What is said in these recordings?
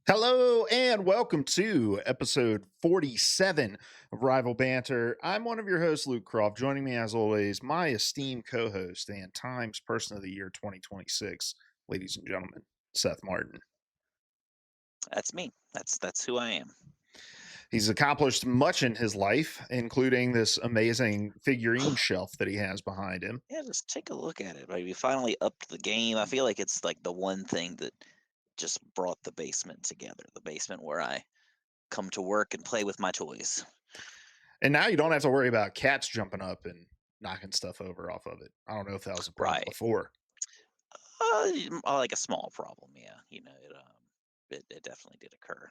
Hello and welcome to episode 47 of Rival Banter. I'm one of your hosts, Luke Croft. Joining me, as always, my esteemed co host and Times Person of the Year 2026, ladies and gentlemen, Seth Martin. That's me. That's who I am. He's accomplished much in his life, including this amazing figurine shelf that he has behind him. Yeah, just take a look at it. Right, we finally upped the game. I feel like it's like the one thing that just brought the basement together. The basement where I come to work and play with my toys. And now you don't have to worry about cats jumping up and knocking stuff over off of it. I don't know if that was a problem Right. before. Like a small problem. Yeah. It definitely did occur.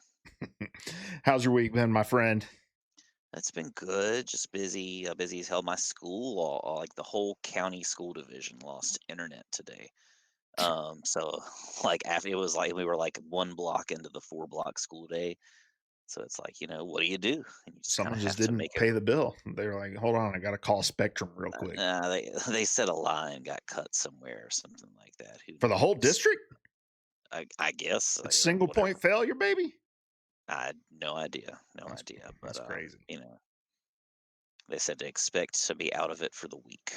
How's your week been, my friend? It's been good. Just busy. Busy as hell. My school, like the whole county school division, lost internet today. So like after it was like we were like one block into the 4 block school day. So it's like, what do you do? And you just kind Someone of just have to didn't make it. pay the bill. They were like, "Hold on, I gotta call Spectrum real quick." They said a line got cut somewhere or something like that. Who For the whole knows? district? I guess It's single point whatever. failure, baby? I had no idea, no That's idea. But that's crazy. they said to expect to be out of it for the week.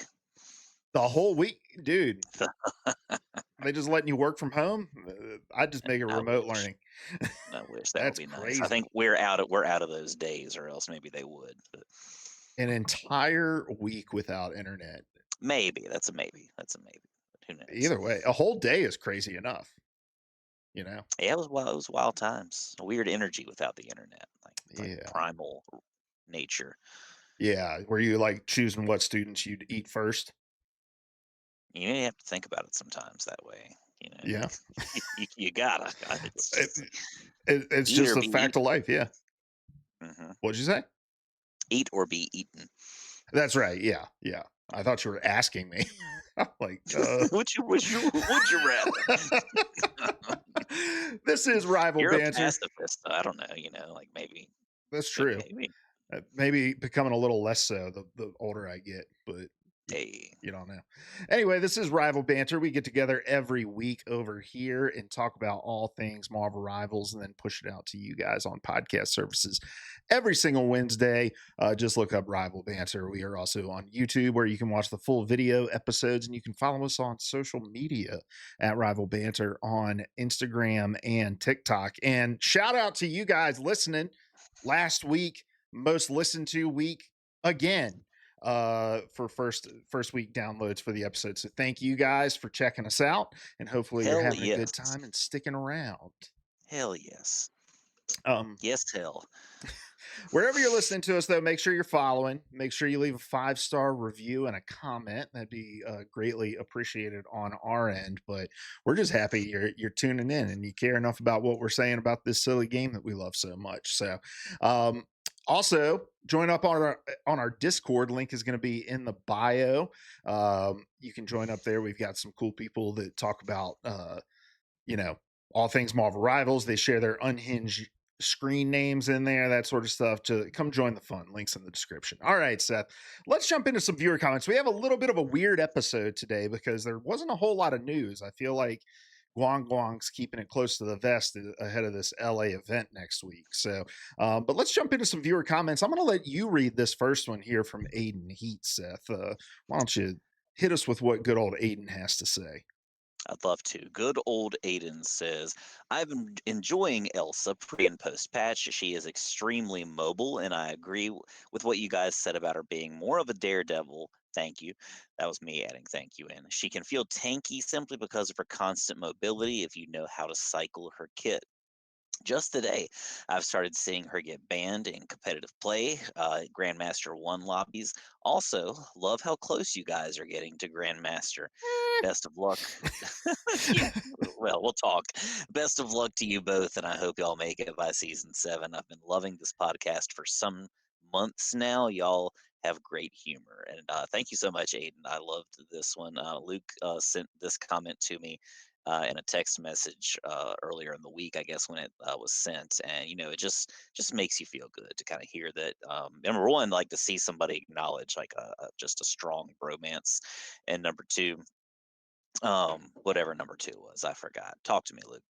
The whole week? Dude, they just letting you work from home? I'd just make it I remote wish, learning. I wish that would That's be nice. I think crazy. we're out of those days, or else maybe they would. But An entire week without internet. maybe that's a maybe. That's a maybe. But who knows? Either way, a whole day is crazy enough, you know? Yeah, it was wild. It was wild times. A weird energy without the internet, like Yeah. primal nature. Yeah. Were you, like, choosing what students you'd eat first? You have to think about it sometimes that way. Yeah. You gotta. It's It just it's eat just or a be fact of eaten. life, yeah. Hmm. What'd you say? Eat or be eaten. That's right. Yeah, yeah. I thought you were asking me. I'm like, Would you rather? this is rival You're a banter. pacifist. I don't know. Like maybe, That's true. maybe. Maybe becoming a little less so the older I get, but Hey, you don't know. Anyway, this is Rival Banter. We get together every week over here and talk about all things Marvel Rivals and then push it out to you guys on podcast services every single Wednesday. Just look up Rival Banter. We are also on YouTube where you can watch the full video episodes and you can follow us on social media at Rival Banter on Instagram and TikTok. And shout out to you guys listening last week, most listened to week again for first week downloads for the episode. So thank you guys for checking us out and hopefully you're hell having a yes, good time and sticking around. hell yes, Um yes, hell. Wherever you're listening to us, though, make sure you're following. Make sure you leave a 5-star review and a comment. That'd be greatly appreciated on our end. But we're just happy you're tuning in and you care enough about what we're saying about this silly game that we love so much. So, um, also join up on our Discord. Link is going to be in the bio. You can join up there. We've got some cool people that talk about you know, all things Marvel Rivals. They share their unhinged screen names in there, that sort of stuff. To come join the fun. Links in the description. All right, Seth, let's jump into some viewer comments. We have a little bit of a weird episode today because there wasn't a whole lot of news. I feel like Guang's keeping it close to the vest ahead of this LA event next week. So, but let's jump into some viewer comments. I'm going to let you read this first one here from Aiden Heat, Seth. Why don't you hit us with what good old Aiden has to say? I'd love to. Good old Aiden says, I've been enjoying Elsa pre and post patch. She is extremely mobile, and I agree with what you guys said about her being more of a daredevil. Thank you. That was me adding thank you in. She can feel tanky simply because of her constant mobility if you know how to cycle her kit. Just today, I've started seeing her get banned in competitive play, Grandmaster 1 lobbies. Also, love how close you guys are getting to Grandmaster. Best of luck. Yeah, well, we'll talk. Best of luck to you both, and I hope y'all make it by season 7. I've been loving this podcast for some months now. Y'all have great humor. And thank you so much, Aiden. I loved this one. Luke sent this comment to me in a text message earlier in the week, I guess, when it was sent. And, it just makes you feel good to kind of hear that. Number one, like to see somebody acknowledge like just a strong bromance. And number two, Whatever number two was, I forgot. Talk to me, Luke.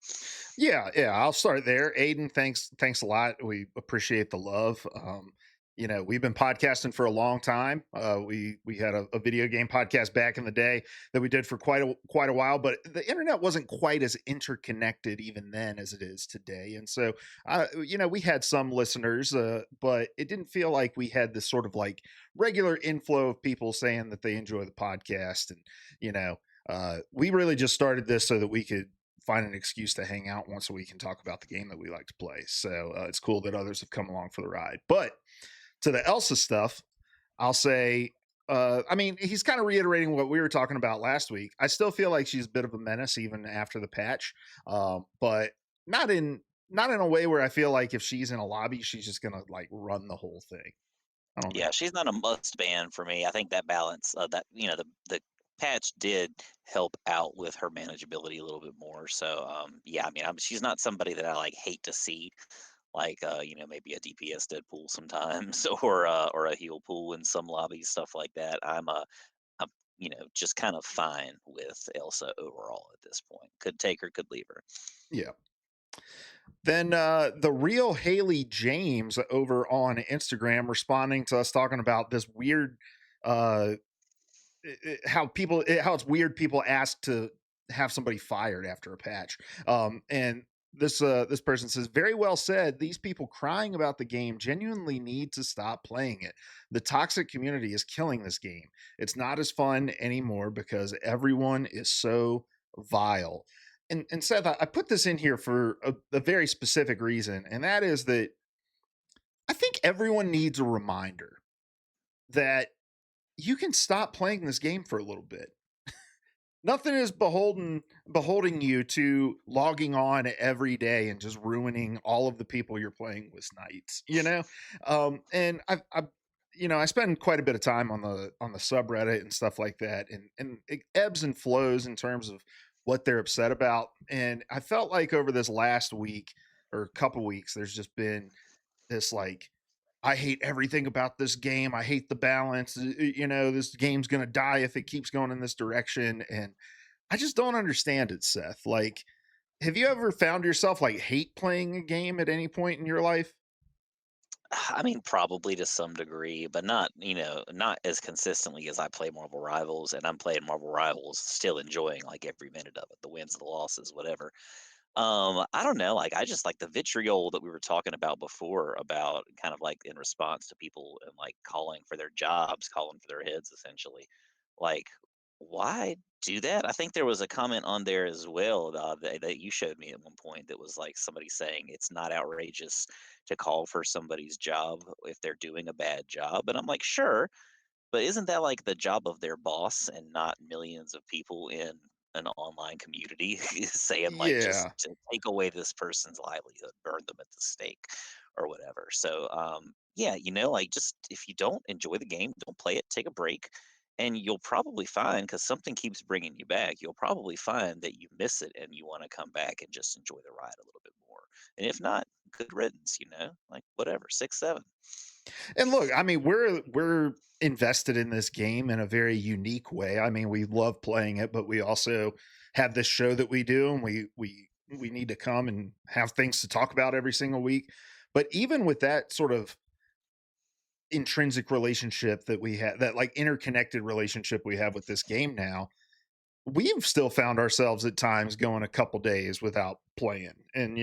Yeah, yeah, I'll start there. Aiden, thanks a lot. We appreciate the love. We've been podcasting for a long time. We had a video game podcast back in the day that we did for quite a while, but the internet wasn't quite as interconnected even then as it is today. And so, we had some listeners, but it didn't feel like we had this sort of like regular inflow of people saying that they enjoy the podcast. And we really just started this so that we could find an excuse to hang out once a week and talk about the game that we like to play. So it's cool that others have come along for the ride. But to the Elsa stuff, I'll say, he's kind of reiterating what we were talking about last week. I still feel like she's a bit of a menace even after the patch, but not in not in a way where I feel like if she's in a lobby, she's just gonna like run the whole thing. I don't know. Yeah, she's not a must ban for me. I think that balance, that the patch did help out with her manageability a little bit more. So, yeah, I mean, she's not somebody that I like hate to see, like maybe a DPS Deadpool sometimes, or a heal pool in some lobbies, stuff like that. I'm just kind of fine with Elsa overall at this point. Could take her, could leave her. Yeah. Then the real Haley James over on Instagram responding to us talking about this weird uh how it's weird people ask to have somebody fired after a patch. And this person says, very well said, these people crying about the game genuinely need to stop playing it. The toxic community is killing this game. It's not as fun anymore because everyone is so vile. And Seth, I put this in here for a very specific reason, and that is that I think everyone needs a reminder that you can stop playing this game for a little bit. Nothing is beholding you to logging on every day and just ruining all of the people you're playing with nights, and I spend quite a bit of time on the subreddit and stuff like that, and it ebbs and flows in terms of what they're upset about. And I felt like over this last week or couple weeks there's just been this like, I hate everything about this game. I hate the balance. This game's going to die if it keeps going in this direction. And I just don't understand it, Seth. Like, have you ever found yourself like hate playing a game at any point in your life? I mean, probably to some degree, but not as consistently as I play Marvel Rivals, and I'm playing Marvel Rivals, still enjoying like every minute of it, the wins, the losses, whatever. I don't know, like I just like the vitriol that we were talking about before, about kind of like in response to people and like calling for their jobs, calling for their heads essentially. Like, why do that? I think there was a comment on there as well, that you showed me at one point, that was like somebody saying it's not outrageous to call for somebody's job if they're doing a bad job. And I'm like, sure, but isn't that like the job of their boss and not millions of people in an online community saying like, just Yeah. to take away this person's livelihood, burn them at the stake or whatever. So, yeah, like, just if you don't enjoy the game, don't play it, take a break. And you'll probably find, because something keeps bringing you back, you'll probably find that you miss it and you want to come back and just enjoy the ride a little bit more. And if not, good riddance, like whatever, 6, 7. And look, I mean, we're invested in this game in a very unique way. I mean, we love playing it, but we also have this show that we do, and we need to come and have things to talk about every single week. But even with that sort of intrinsic relationship that we have, that like interconnected relationship we have with this game now, we've still found ourselves at times going a couple days without playing, and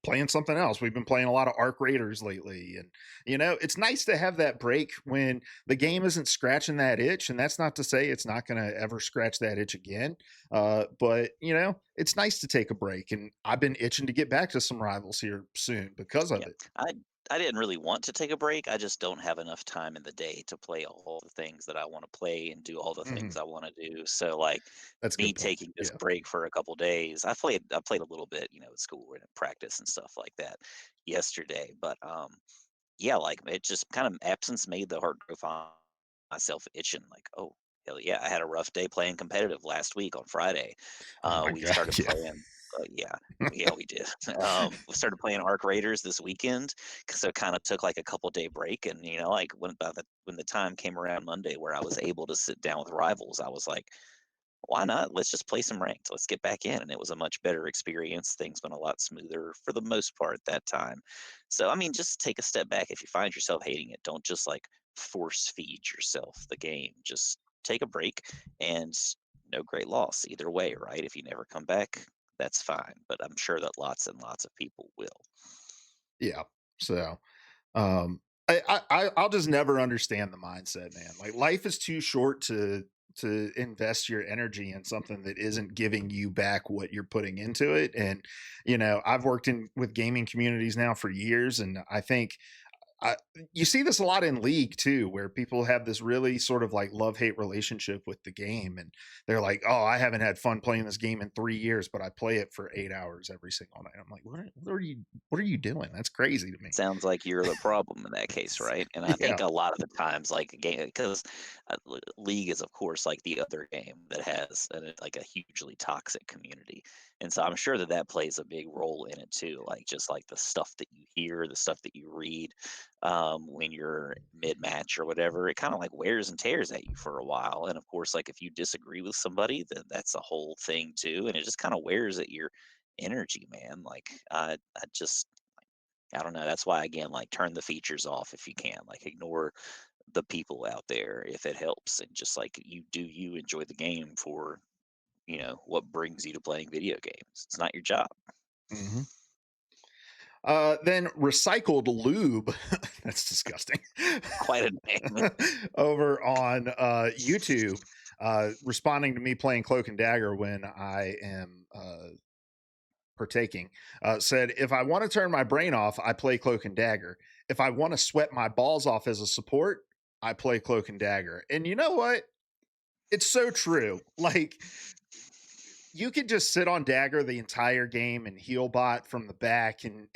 playing something else. We've been playing a lot of Arc Raiders lately, and it's nice to have that break when the game isn't scratching that itch. And that's not to say it's not going to ever scratch that itch again, but it's nice to take a break, and I've been itching to get back to some Rivals here soon because of Yeah, it. I didn't really want to take a break. I just don't have enough time in the day to play all the things that I want to play and do all the things Mhm. I want to do. So like, That's a me good point. taking this Yeah. break for a couple days, I played a little bit, at school and at practice and stuff like that yesterday. But yeah, like it just kind of absence made the heart grow fond, myself itching. Like, oh hell yeah, I had a rough day playing competitive last week on Friday. Oh my We god. started Yeah. playing. Yeah, yeah, we did. We started playing Arc Raiders this weekend, so kind of took like a couple-day break, and like when the time came around Monday where I was able to sit down with Rivals, I was like, why not? Let's just play some ranked. Let's get back in. And it was a much better experience. Things went a lot smoother for the most part at that time. So, I mean, just take a step back. If you find yourself hating it, don't just like force feed yourself the game. Just take a break and no great loss either way, right? If you never come back, that's fine. But I'm sure that lots and lots of people will. Yeah. So um I'll just never understand the mindset, man. Like life is too short to invest your energy in something that isn't giving you back what you're putting into it. And I've worked in with gaming communities now for years, and I think I, you see this a lot in League too, where people have this really sort of like love hate relationship with the game, and they're like, "Oh, I haven't had fun playing this game in 3 years, but I play it for 8 hours every single night." I'm like, what are you doing? That's crazy to me." Sounds like you're the problem in that case, right? And I Yeah. think a lot of the times, like a game, because League is, of course, like the other game that has like a hugely toxic community, and so I'm sure that that plays a big role in it too. Like just like the stuff that you hear, the stuff that you read when you're mid match or whatever, it kind of like wears and tears at you for a while. And of course, like if you disagree with somebody, then that's a whole thing too, and it just kind of wears at your energy, man. Like I just I don't know. That's why again, like turn the features off if you can. Like ignore the people out there if it helps, and just like you enjoy the game for what brings you to playing video games. It's not your job. Hmm. Then recycled lube. That's disgusting. Quite a name. Over on YouTube, responding to me playing Cloak and Dagger when I am partaking, said, "If I want to turn my brain off, I play Cloak and Dagger. If I want to sweat my balls off as a support, I play Cloak and Dagger." And you know what? It's so true. Like, you could just sit on Dagger the entire game and heal bot from the back and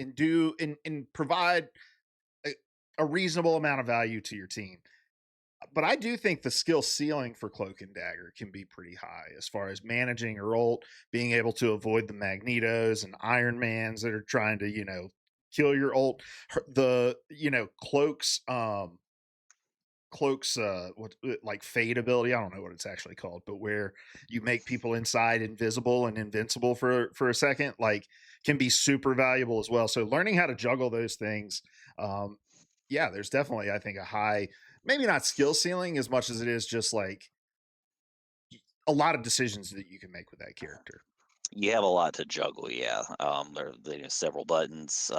provide a, a reasonable amount of value to your team. But I do think the skill ceiling for Cloak and Dagger can be pretty high as far as managing your ult, being able to avoid the Magnetos and Iron Mans that are trying to, kill your ult. The, Cloak's what like fade ability, I don't know what it's actually called, but where you make people inside invisible and invincible for a second, like, can be super valuable as well. So learning how to juggle those things, um yeah, there's definitely, I think, a high, maybe not skill ceiling as much as it is just like a lot of decisions that you can make with that character. You have a lot to juggle, yeah. There are several buttons,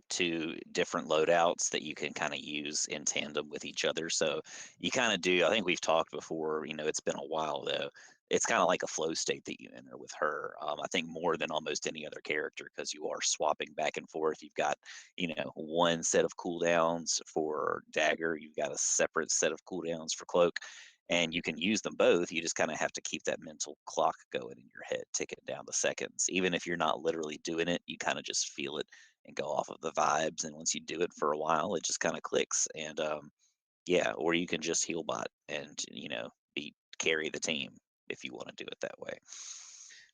two different loadouts that you can kind of use in tandem with each other. So you kind of do. I think we've talked before. It's been a while though. It's kind of like a flow state that you enter with her. I think more than almost any other character because you are swapping back and forth. You've got one set of cooldowns for dagger. You've got a separate set of cooldowns for cloak, and you can use them both. You just kind of have to keep that mental clock going in your head, ticking down the seconds. Even if you're not literally doing it, you kind of just feel it and go off of the vibes. And once you do it for a while, it just kind of clicks. And yeah, or you can just heal bot and be carry the team if you want to do it that way.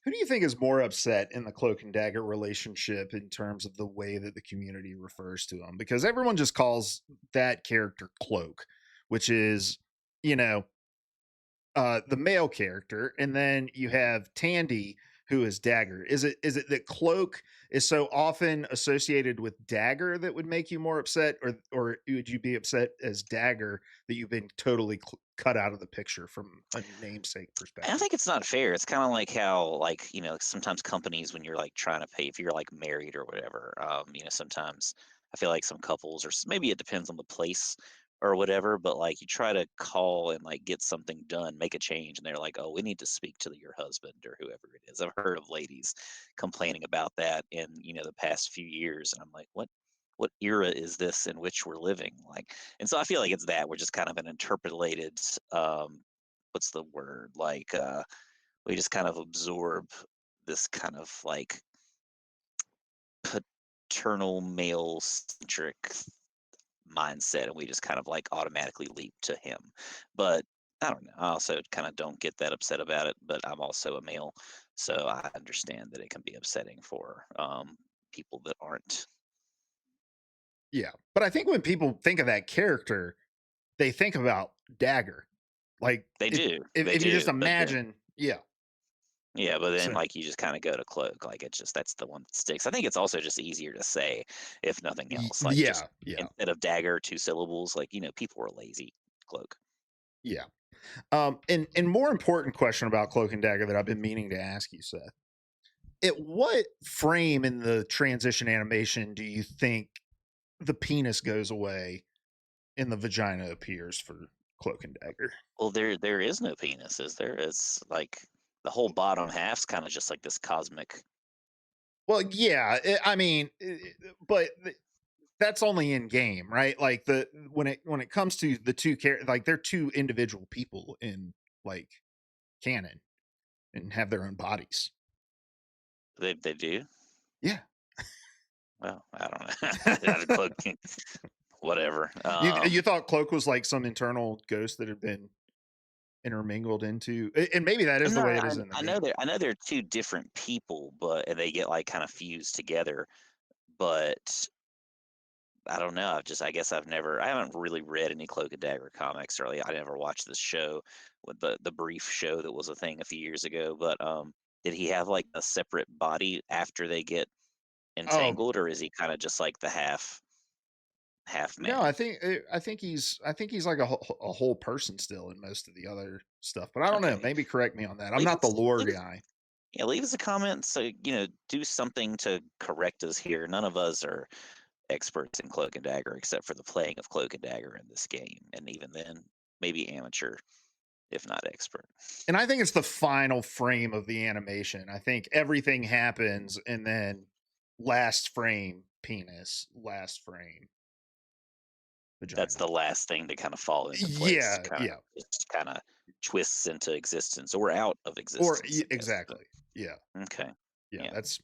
Who do you think is more upset in the Cloak and Dagger relationship in terms of the way that the community refers to him? Because everyone just calls that character Cloak, which is, you know, the male character, and then you have Tandy, who is Dagger. Is it that Cloak is so often associated with Dagger that would make you more upset, or would you be upset as Dagger that you've been totally cut out of the picture from a namesake I perspective? think it's not fair. It's kind of like how, like, sometimes companies, when you're like trying to pay, if you're like married or whatever, sometimes I feel like some couples, or maybe it depends on the place or whatever, but like you try to call and like get something done, make a change, and they're like, oh, we need to speak to your husband or whoever it is. I've heard of ladies complaining about that in, the past few years. And I'm like, what era is this in which we're living? Like, and so I feel like it's that we're just kind of an interpolated, what's the word? Like, we just kind of absorb this kind of like paternal male centric mindset, and we just kind of like automatically leap to him. But I don't know. I also kind of don't get that upset about it, but I'm also a male, so I understand that it can be upsetting for people that aren't. Yeah, but I think when people think of that character, they think about Dagger. Like, They if do, if, they if you just do, but then imagine, yeah. Yeah, but then So like you just kind of go to cloak. Like it's just that's the one that sticks. I think it's also just easier to say, if nothing else. Like just yeah, yeah, instead of dagger, two syllables. Like people were lazy. Cloak. yeah. And more important question about Cloak and Dagger that I've been meaning to ask you, Seth. At what frame in the transition animation do you think the penis goes away and the vagina appears for Cloak and Dagger? Well, there is no penis, is there? It's like the whole bottom half's kind of just like this cosmic. Well, yeah, I mean, but that's only in game, right? Like the when it comes to the two like they're two individual people in like canon and have their own bodies. They do. Yeah. Well, I don't know. I haven't cloaked. Whatever. You thought Cloak was like some internal ghost that had been intermingled into, and maybe that is the No, way it is in the game. I know they're two different people, but they get like kind of fused together. But I don't know. I guess I haven't really read any Cloak and Dagger comics, or I never watched this show with the brief show that was a thing a few years ago. But did he have like a separate body after they get Oh entangled, or is he kind of just like the half no, man? I think he's like a whole person still in most of the other stuff, but I don't know. Okay, Maybe correct me on that. I'm leave not the us lore leave us guy. yeah, leave us a comment. So do something to correct us here. None of us are experts in Cloak and Dagger except for the playing of Cloak and Dagger in this game, and even then, maybe amateur, if not expert. And I think it's the final frame of the animation. I think everything happens and then last frame penis, last frame That's vagina. the last thing to kind of fall into place. Yeah, yeah. It just kind of twists into existence or out of existence, I guess. But Exactly. Yeah. okay, Yeah, yeah, that's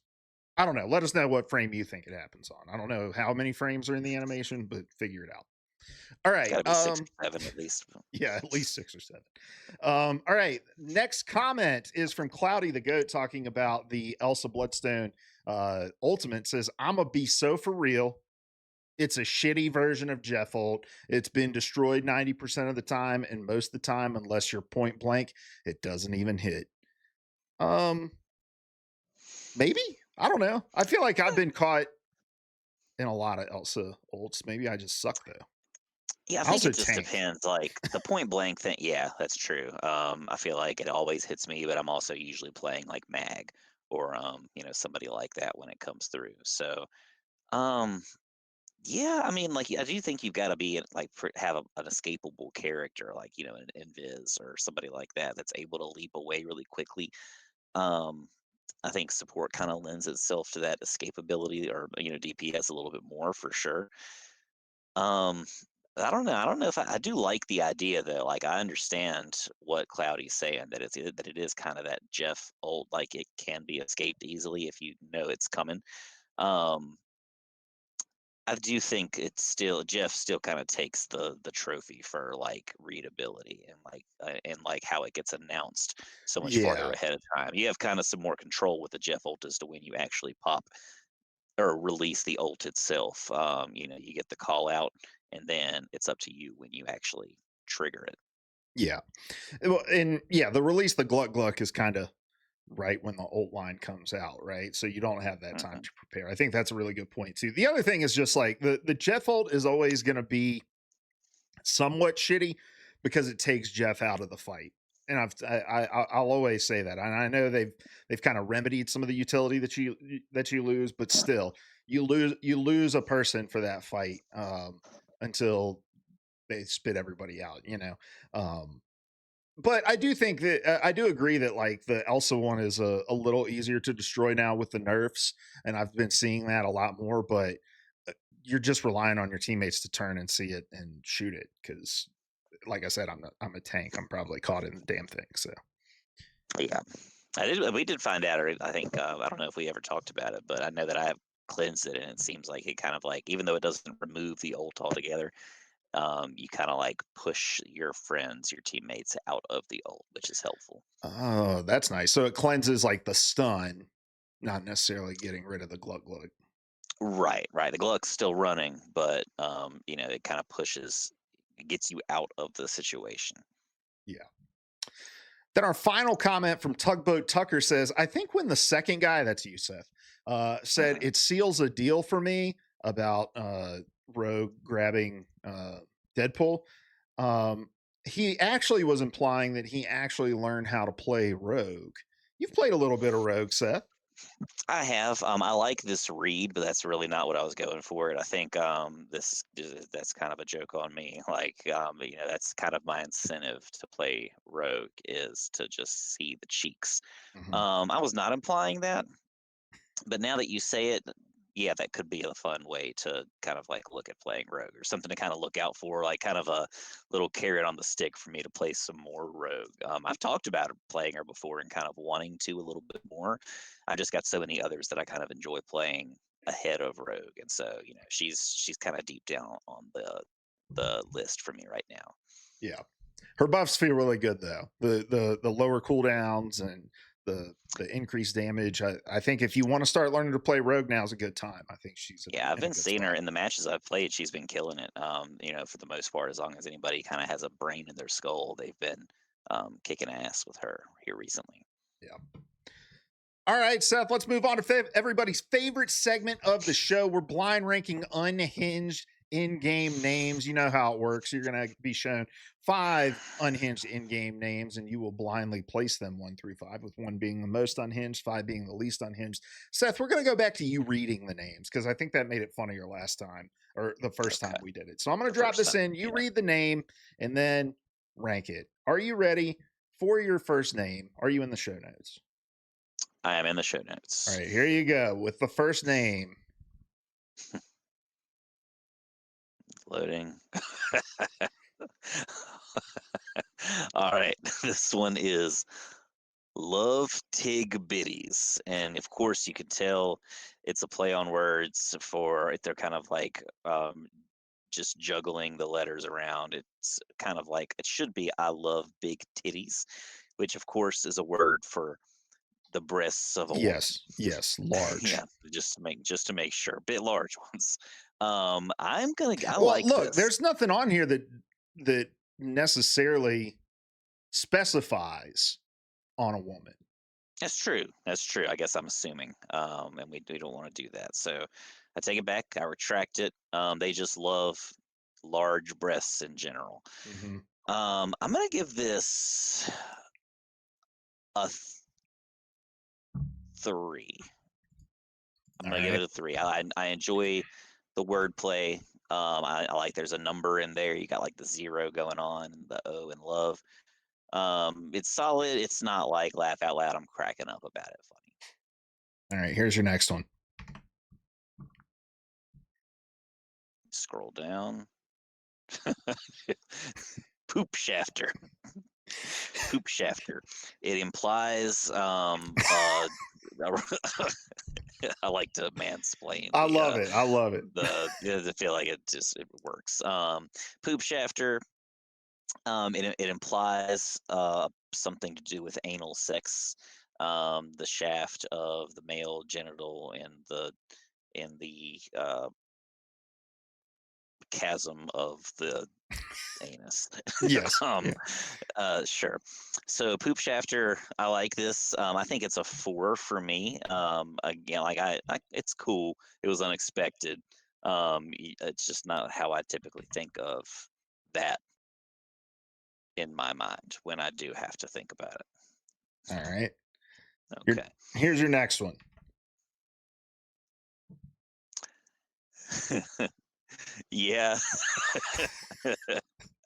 I don't know. Let us know what frame you think it happens on. I don't know how many frames are in the animation, but figure it out. All it's got right. to be 6 or 7 at least. Yeah, at least 6 or 7. All right. Next comment is from Cloudy the Goat talking about the Elsa Bloodstone Ultimate. Says, "I'ma be so for real. It's a shitty version of Jeffold. It's been destroyed 90% of the time, and most of the time, unless you're point blank, it doesn't even hit." Um, maybe? I don't know. I feel like I've been caught in a lot of Elsa ults. Maybe I just suck though. Yeah, I I think also it just tank. depends. Like the point blank thing, yeah, that's true. I feel like it always hits me, but I'm also usually playing like Mag or somebody like that when it comes through. So um, yeah, I mean, like I do think you've got to be like have an escapable character, like an Invis or somebody like that that's able to leap away really quickly. Um, I think support kind of lends itself to that escapability, or DPS a little bit more for sure. Um, I don't know. I don't know if I do like the idea though. Like I understand what Cloudy's saying, that it is kind of that Jeff old, like it can be escaped easily if you know it's coming. Um, I do think it's still Jeff still kind of takes the trophy for like readability and like how it gets announced so much farther Yeah. ahead of time. You have kind of some more control with the Jeff ult as to when you actually pop or release the ult itself. You get the call out, and then it's up to you when you actually trigger it. Yeah. Well, and yeah, the release the Gluck Gluck is kind of right when the ult line comes out, right? So you don't have that time Hmm. to prepare. I think that's a really good point too. The other thing is just like the Jeff ult is always going to be somewhat shitty because it takes Jeff out of the fight. And I'll always say that. And I know they've kind of remedied some of the utility that you lose, but still you lose a person for that fight until they spit everybody out, you know. Um, but I do think that I do agree that like the Elsa one is a little easier to destroy now with the nerfs, and I've been seeing that a lot more. But you're just relying on your teammates to turn and see it and shoot it because, like I said, I'm a tank. I'm probably caught in the damn thing. So Yeah, we did find out, or I think I don't know if we ever talked about it, but I know that I have cleansed it, and it seems like it kind of like, even though it doesn't remove the ult altogether, you kind of like push your friends, your teammates out of the ult, which is helpful. oh, that's nice. So it cleanses like the stun, not necessarily getting rid of the glug glug. Right, right. The Gluck's still running, but it kind of gets you out of the situation. Yeah. Then our final comment from Tugboat Tucker says, I think when the second guy, that's you, Seth, said Mhm. it seals a deal for me about Rogue grabbing Deadpool, um, he actually was implying that he actually learned how to play Rogue. You've played a little bit of Rogue, Seth. I have. I like this read, but that's really not what I was going for. It. I think that's kind of a joke on me. Like, that's kind of my incentive to play Rogue is to just see the cheeks. Mhm. I was not implying that, but now that you say it, yeah, that could be a fun way to kind of like look at playing Rogue or something to kind of look out for, like kind of a little carrot on the stick for me to play some more Rogue. I've talked about playing her before and kind of wanting to a little bit more. I just got so many others that I kind of enjoy playing ahead of Rogue, and so she's kind of deep down on the list for me right now. Yeah. Her buffs feel really good though. The lower cooldowns and the increased damage. I think if you want to start learning to play Rogue, now is a good time. I think she's Yeah, I've in a been good seeing her spot. in the matches I've played. She's been killing it. For the most part, as long as anybody kind of has a brain in their skull, they've been kicking ass with her here recently. Yeah. All right, Seth, let's move on to everybody's favorite segment of the show. We're blind ranking unhinged in-game names. You know how it works. You're going to be shown 5 unhinged in-game names, and you will blindly place them 1 through 5, with 1 being the most unhinged, 5 being the least unhinged. Seth, we're going to go back to you reading the names because I think that made it funnier last time, or the first Okay, time we did it. So I'm going to the drop first this time. in. You Yeah, read the name and then rank it. Are you ready for your first name? Are you in the show notes? I am in the show All notes. right, here you go with the first name. Loading. All right, this one is Love Tig Biddies. And of course, you can tell it's a play on words for they're kind of like just juggling the letters around. It's kind of like it should be I love big titties, which of course is a word for the breasts of a woman. Yes, yes, large. Yeah, just to make sure, bit large ones. I Well, like look, this. there's nothing on here that necessarily specifies on a woman. That's true. That's true. I guess I'm assuming, and we don't want to do that. So I take it back. I retract it. They just love large breasts in general. Mhm. I'm gonna give this a 3. I'm All gonna give it right. a 3. I enjoy the wordplay. I like there's a number in there. You got like the 0 going on, and the O in love. It's solid. It's not like laugh out loud. I'm cracking up about it. Funny. All right, here's your next one. Scroll down. Poop shafter. Poop shafter. It implies I like to mansplain I love it. I love it. I feel like it works. Poop shafter. It implies something to do with anal sex. The shaft of the male genital and the chasm of the anus. Yes. um, Yeah. sure. So poop shafter, I like this. I think it's a 4 for me. Again, like it's cool. It was unexpected. It's just not how I typically think of that in my mind when I do have to think about All right. it. Here, Okay. here's your next one. Yeah.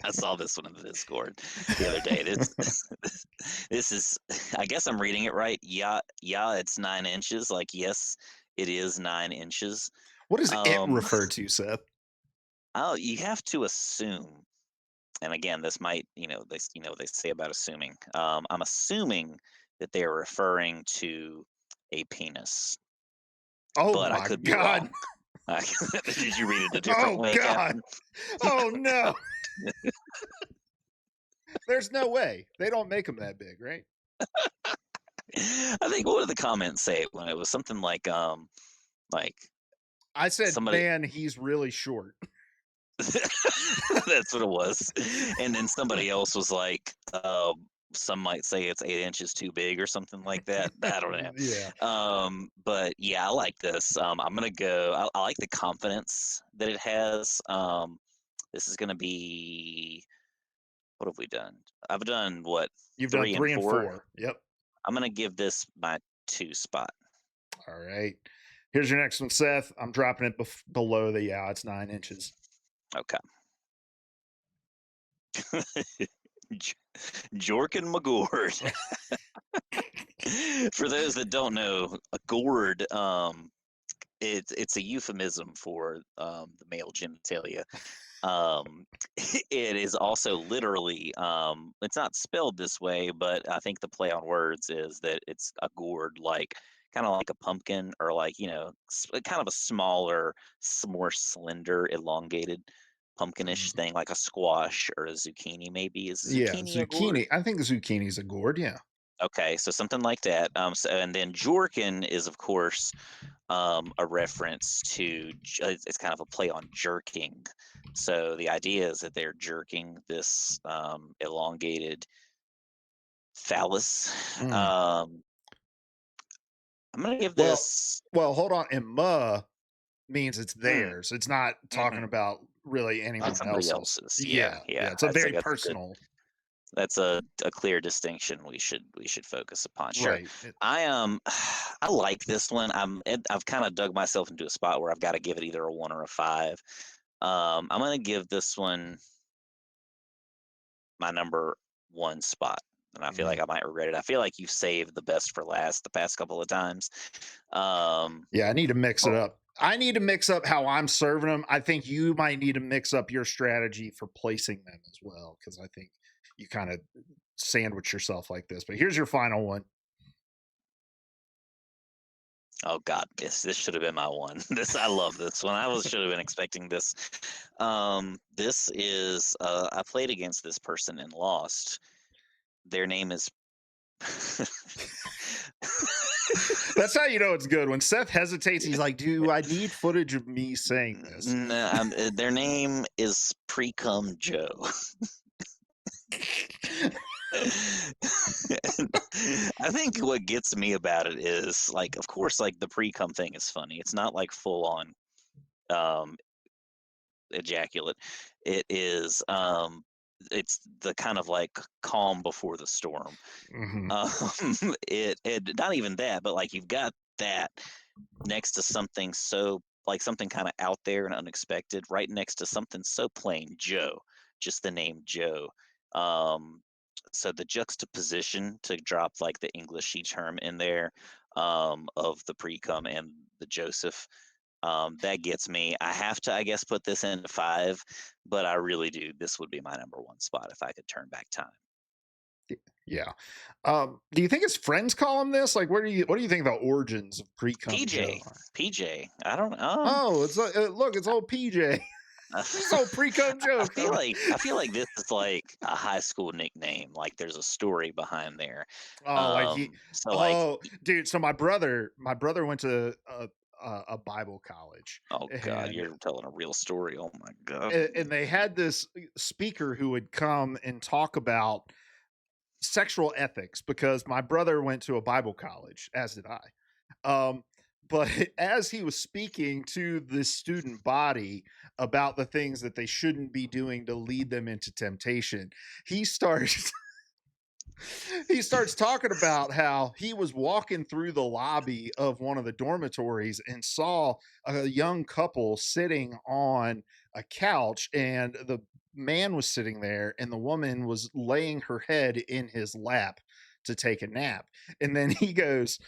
I saw this one in the Discord the other day. This is I guess I'm reading it right. Yeah, yeah, it's 9 inches. Like, yes, it is 9 inches. What does it Um, refer to, Seth? you have to assume, and again, this might, they say about assuming. I'm assuming that they are referring to a penis, Oh but I my could be God. wrong. Did you read it a different Oh way, God. Captain? Oh no. There's no way. They don't make them that big, right? I think what did the comments say when it was something like I said, somebody man, he's really short. that's what it was. And then somebody else was like, some might say it's 8 inches too big or something like that. I don't Yeah. know. But yeah, I like this. I'm gonna go. I like the confidence that it has. This is gonna be. What have we done? I've done what, You've done 3 and 3 and 4. 4. Yep. I'm gonna give this my 2 spot. All right. Here's your next one, Seth. I'm dropping it below the it's 9 inches. Okay. Jork and McGord. For those that don't know, a gourd, it's a euphemism for the male genitalia. Um, it is also literally, it's not spelled this way, but I think the play on words is that it's a gourd, like kind of like a pumpkin, or like, kind of a smaller, more slender, elongated pumpkinish Mhm. thing, like a squash or a zucchini. Maybe is Yeah, zucchini a gourd? zucchini. I think zucchini's a gourd. Yeah. Okay, so something like that. And then Jorkin is, of course, a reference to it's kind of a play on jerking. So the idea is that they're jerking this elongated phallus. Mm. I'm gonna give Well, this. hold on. And means it's Mm, theirs. It's not talking hmm about really Not anyone somebody else's. else's. Yeah, Yeah, yeah. yeah. It's a That's very like that's a good. personal. That's a clear distinction we should focus upon. Sure. Right. I I like this one. I've kind of dug myself into a spot where I've got to give it either a 1 or a 5. I'm gonna give this one my number 1 spot, and I feel like Mhm. I might regret it. I feel like you saved the best for last the past couple of times. Um, Yeah, I need to mix it oh, up. I need to mix up how I'm serving them. I think you might need to mix up your strategy for placing them as well, because I think you kind of sandwich yourself like this. But here's your final one. oh God, this should have been my one. This I love this one. Should have been expecting this. This is I played against this person and lost. Their name is. That's how you know it's good. When Seth hesitates, he's like, "Do I need footage of me saying this?" Their name is Pre-Cum Joe. I think what gets me about it is, like, of course, like the pre-cum thing is funny. It's not like full on um ejaculate. It is it's the kind of like calm before the storm. Hmm. Um it not even that, but like you've got that next to something so, like, something kind of out there and unexpected, right next to something so plain, Joe, just the name Joe. Um, so the juxtaposition to drop like the Englishy term in there, of the pre-cum and the Joseph, that gets me. I have to, I guess, put this in 5, but I really do. This would be my number 1 spot if I could turn back time. Yeah. Do you think his friends call him this? Like, what do you think the origins of pre-cum Joe PJ, are? PJ. I don't. Oh, it's look, it's old PJ. This old pre-cum I Joe feel coming. like this is like a high school nickname. Like there's a story behind there. Oh, like So like, oh, dude. So my brother went to a Bible college, oh God, and you're telling a real story. Oh my God. they had this speaker who would come and talk about sexual ethics because my brother went to a Bible college, as did I. Um, but as he was speaking to the student body about the things that they shouldn't be doing to lead them into temptation, he starts he starts talking about how he was walking through the lobby of one of the dormitories and saw a young couple sitting on a couch, and the man was sitting there and the woman was laying her head in his lap to take a nap. And then he goes,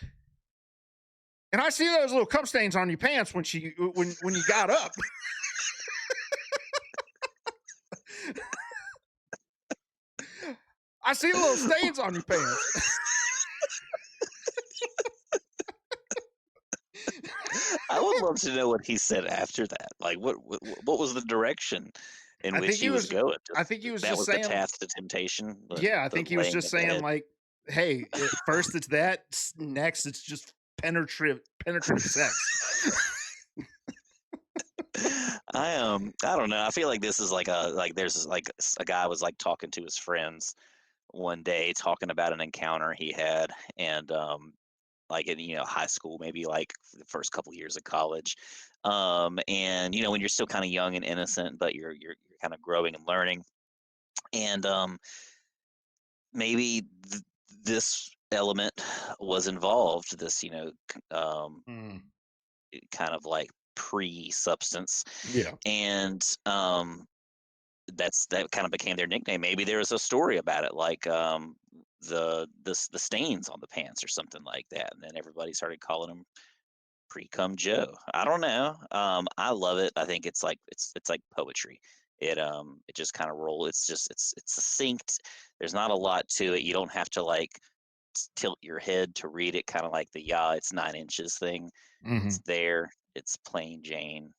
and I see those little cum stains on your pants when you got up. I see the little stains on your pants. I would love to know what he said after that. Like, what was the direction in I which think he he was was going? I Just think he was that just was the saying, path to temptation, yeah, I the think he was laying just of the saying, head. like, hey, first it's that, next it's just penetrative sex. I don't know. I feel like this is like a, like there's like a guy was like talking to his friends one day talking about an encounter he had, and like in high school, maybe like the first couple years of college, and when you're still kind of young and innocent, but you're kind of growing and learning, and maybe this element was involved. This Mm, kind of like pre-substance, yeah. and that kind of became their nickname. Maybe there was a story about it, like the stains on the pants or something like that, and then everybody started calling him Pre-Cum Joe. I don't know. I love it. I think it's like poetry. It just kind of roll. It's succinct. There's not a lot to it. You don't have to like tilt your head to read it. Kind of like the it's 9 inches thing. Hmm. It's there. It's plain Jane.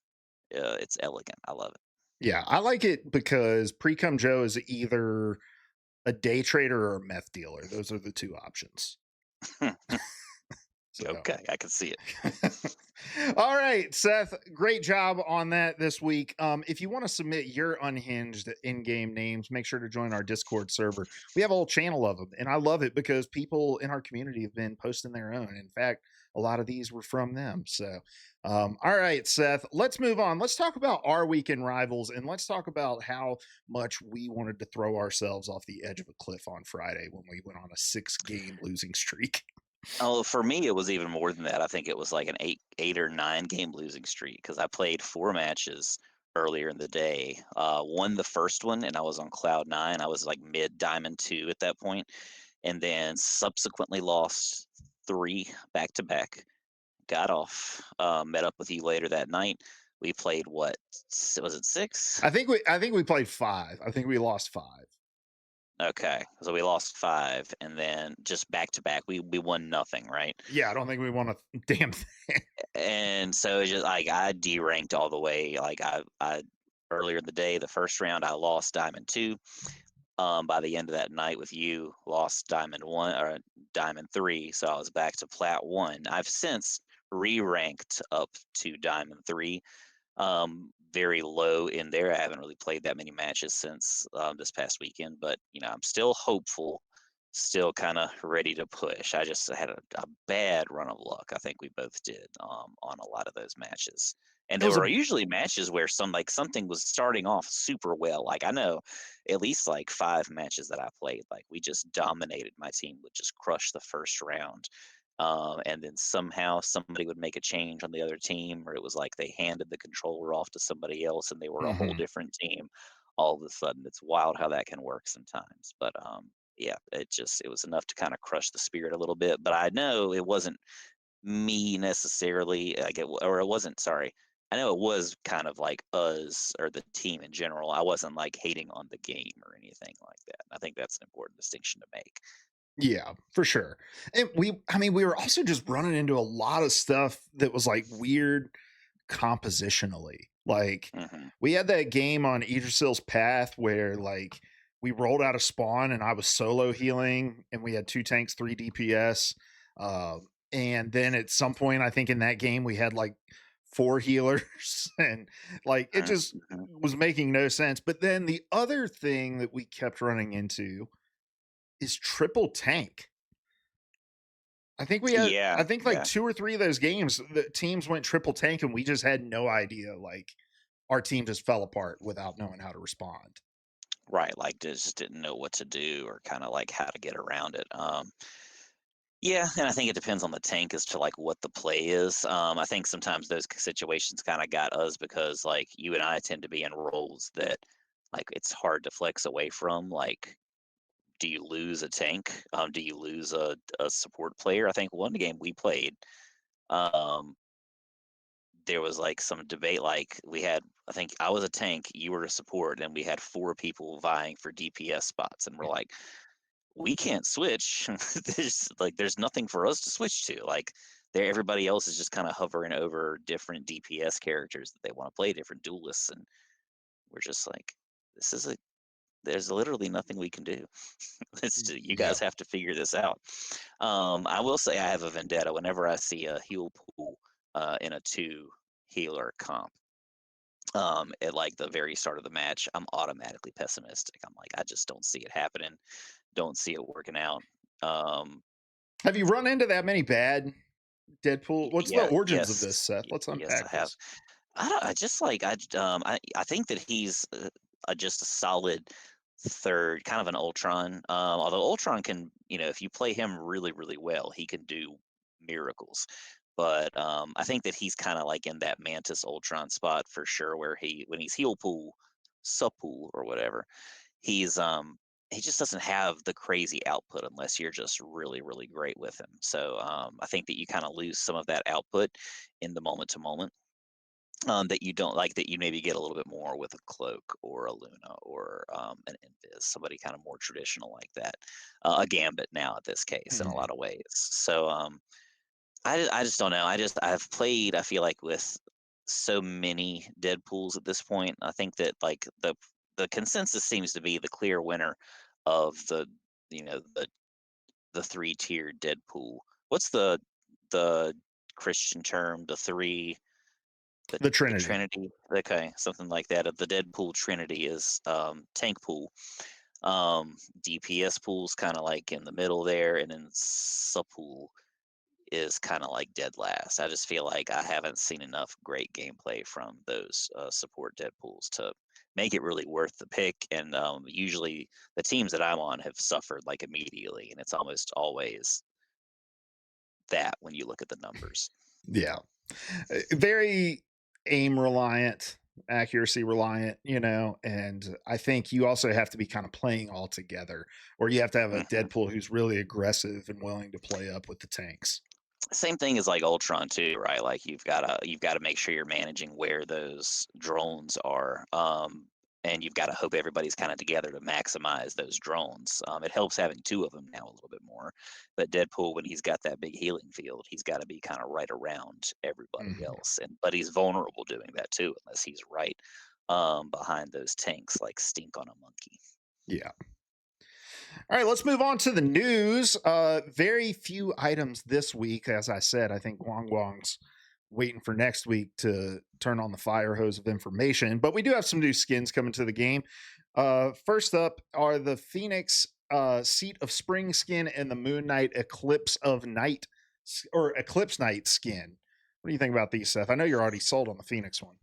It's elegant. I love Yeah, I like it because Pre-Cum Joe is either a day trader or a meth dealer. Those are the two options. it. So Okay, I can see it. all right, Seth, great job on that this week. If you want to submit your unhinged in-game names, make sure to join our Discord server. We have a whole channel of them, and I love it because people in our community have been posting their own. In fact, a lot of these were from them. So, all right, Seth, let's move on. Let's talk about our weekend rivals, and let's talk about how much we wanted to throw ourselves off the edge of a cliff on Friday when we went on a 6-game losing streak. Oh, for me, it was even more than that. I think it was like an eight or 9 game losing streak because I played 4 matches earlier in the day. Won the first one, and I was on cloud nine. I was like mid diamond two at that point, and then subsequently lost 3 back to back. Got off. Met up with you later that night. We played what? Was it 6? I think we played 5. I think we lost 5. Okay, so we lost 5, and then just back to back, we won nothing, right? Yeah, I don't think we won a damn thing. And so it's just like I deranked all the way. Like I earlier in the day, the first round I lost diamond two. By the end of that night with you, lost diamond one or diamond three. So I was back to plat one. I've since re-ranked up to diamond three. Very low in there. I haven't really played that many matches since this past weekend, but I'm still hopeful, still kind of ready to push. I just had a bad run of luck. I think we both did on a lot of those matches, and It there was a were usually matches where something was starting off super well. Like I know at least like 5 matches that I played, like we just dominated. My team would just crush the first round, and then somehow somebody would make a change on the other team, or it was like they handed the controller off to somebody else and they were a whole mhm. different team all of a sudden. It's wild how that can work sometimes. But yeah, it was enough to kind of crush the spirit a little bit. But I know it wasn't me necessarily, like or it wasn't. Sorry, I know it was kind of like us or the team in general. I wasn't like hating on the game or anything like that. I think that's an important distinction to make. Yeah, for sure. And we were also just running into a lot of stuff that was like weird compositionally. Like Hmm. we had that game on Idrisil's Path where like we rolled out a spawn and I was solo healing and we had 2 tanks, 3 DPS. And then at some point, I think in that game we had like 4 healers and like it just Hmm. was making no sense. But then the other thing that we kept running into is triple tank. Yeah, I think like yeah. 2 or 3 of those games, the teams went triple tank and we just had no idea. Like our team just fell apart without knowing how to respond. Right, like, just didn't know what to do or kinda, like, how to get around it, yeah, and I think it depends on the tank as to, like, what the play is, I think sometimes those situations kinda got us because, like, you and I tend to be in roles that, like, it's hard to flex away from, like, do you lose a tank? Do you lose a support player? I think one game we played, um there was like some debate. Like we had, I think I was a tank, you were a support, and we had 4 people vying for DPS spots, and we're like, we can't switch. there's nothing for us to switch to. Like there, everybody else is just kind of hovering over different DPS characters that they want to play, different duelists, and we're just like, this is a there's literally nothing we can do. You Yeah. guys have to figure this out. I will say I have a vendetta whenever I see a heal pool in a 2 healer comp. at like the very start of the match, I'm automatically pessimistic. I'm like, I just don't see it happening. Don't see it working out. Um, Have you run into that many bad Deadpool? What's the yeah, origins of this, yes, Seth? Let's yes, I unpack have. this. I don't. I just like I think that he's just a solid third, kind of an Ultron. Although Ultron can, if you play him really, really well, he can do miracles. But I think that he's kind of like in that Mantis Ultron spot for sure, where when he's heel pool, sub pool or whatever, he's he just doesn't have the crazy output unless you're just really, really great with him. So I think that you kind of lose some of that output in the moment to moment, that you don't like, that you maybe get a little bit more with a Cloak or a Luna or an Invis, somebody kind of more traditional like that. A Gambit now at this case in a Mhm. lot of ways. So I just don't know. I've played, I feel like, with so many Deadpools at this point. I think that like the consensus seems to be the clear winner of you know the the three tiered Deadpool. What's the Christian term? The The the Trinity. Trinity, okay, something like that. The Deadpool Trinity is tank pool. DPS pool's kind of like in the middle there, and then sub pool is kind of like dead last. I just feel like I haven't seen enough great gameplay from those support Deadpools to make it really worth the pick. And usually the teams that I'm on have suffered like immediately, and it's almost always that when you look at the numbers. Yeah. Very aim reliant, accuracy reliant, and I think you also have to be kind of playing all together, or you have to have a Mhm. Deadpool who's really aggressive and willing to play up with the tanks. Same thing as like Ultron too, right? Like you've gotta make sure you're managing where those drones are. And you've got to hope everybody's kind of together to maximize those drones. It helps having two of them now a little bit more. But Deadpool, when he's got that big healing field, he's got to be kind of right around everybody Mhm. else. But he's vulnerable doing that too, unless he's right behind those tanks like stink on a monkey. Yeah. All right, let's move on to the news. Very few items this week. As I said, I think Guang Guang's waiting for next week to turn on the fire hose of information. But we do have some new skins coming to the game. First up are the Phoenix Seat of Spring skin and the Moon Knight Eclipse of Night or Eclipse Night skin. What do you think about these, Seth? I know you're already sold on the Phoenix one.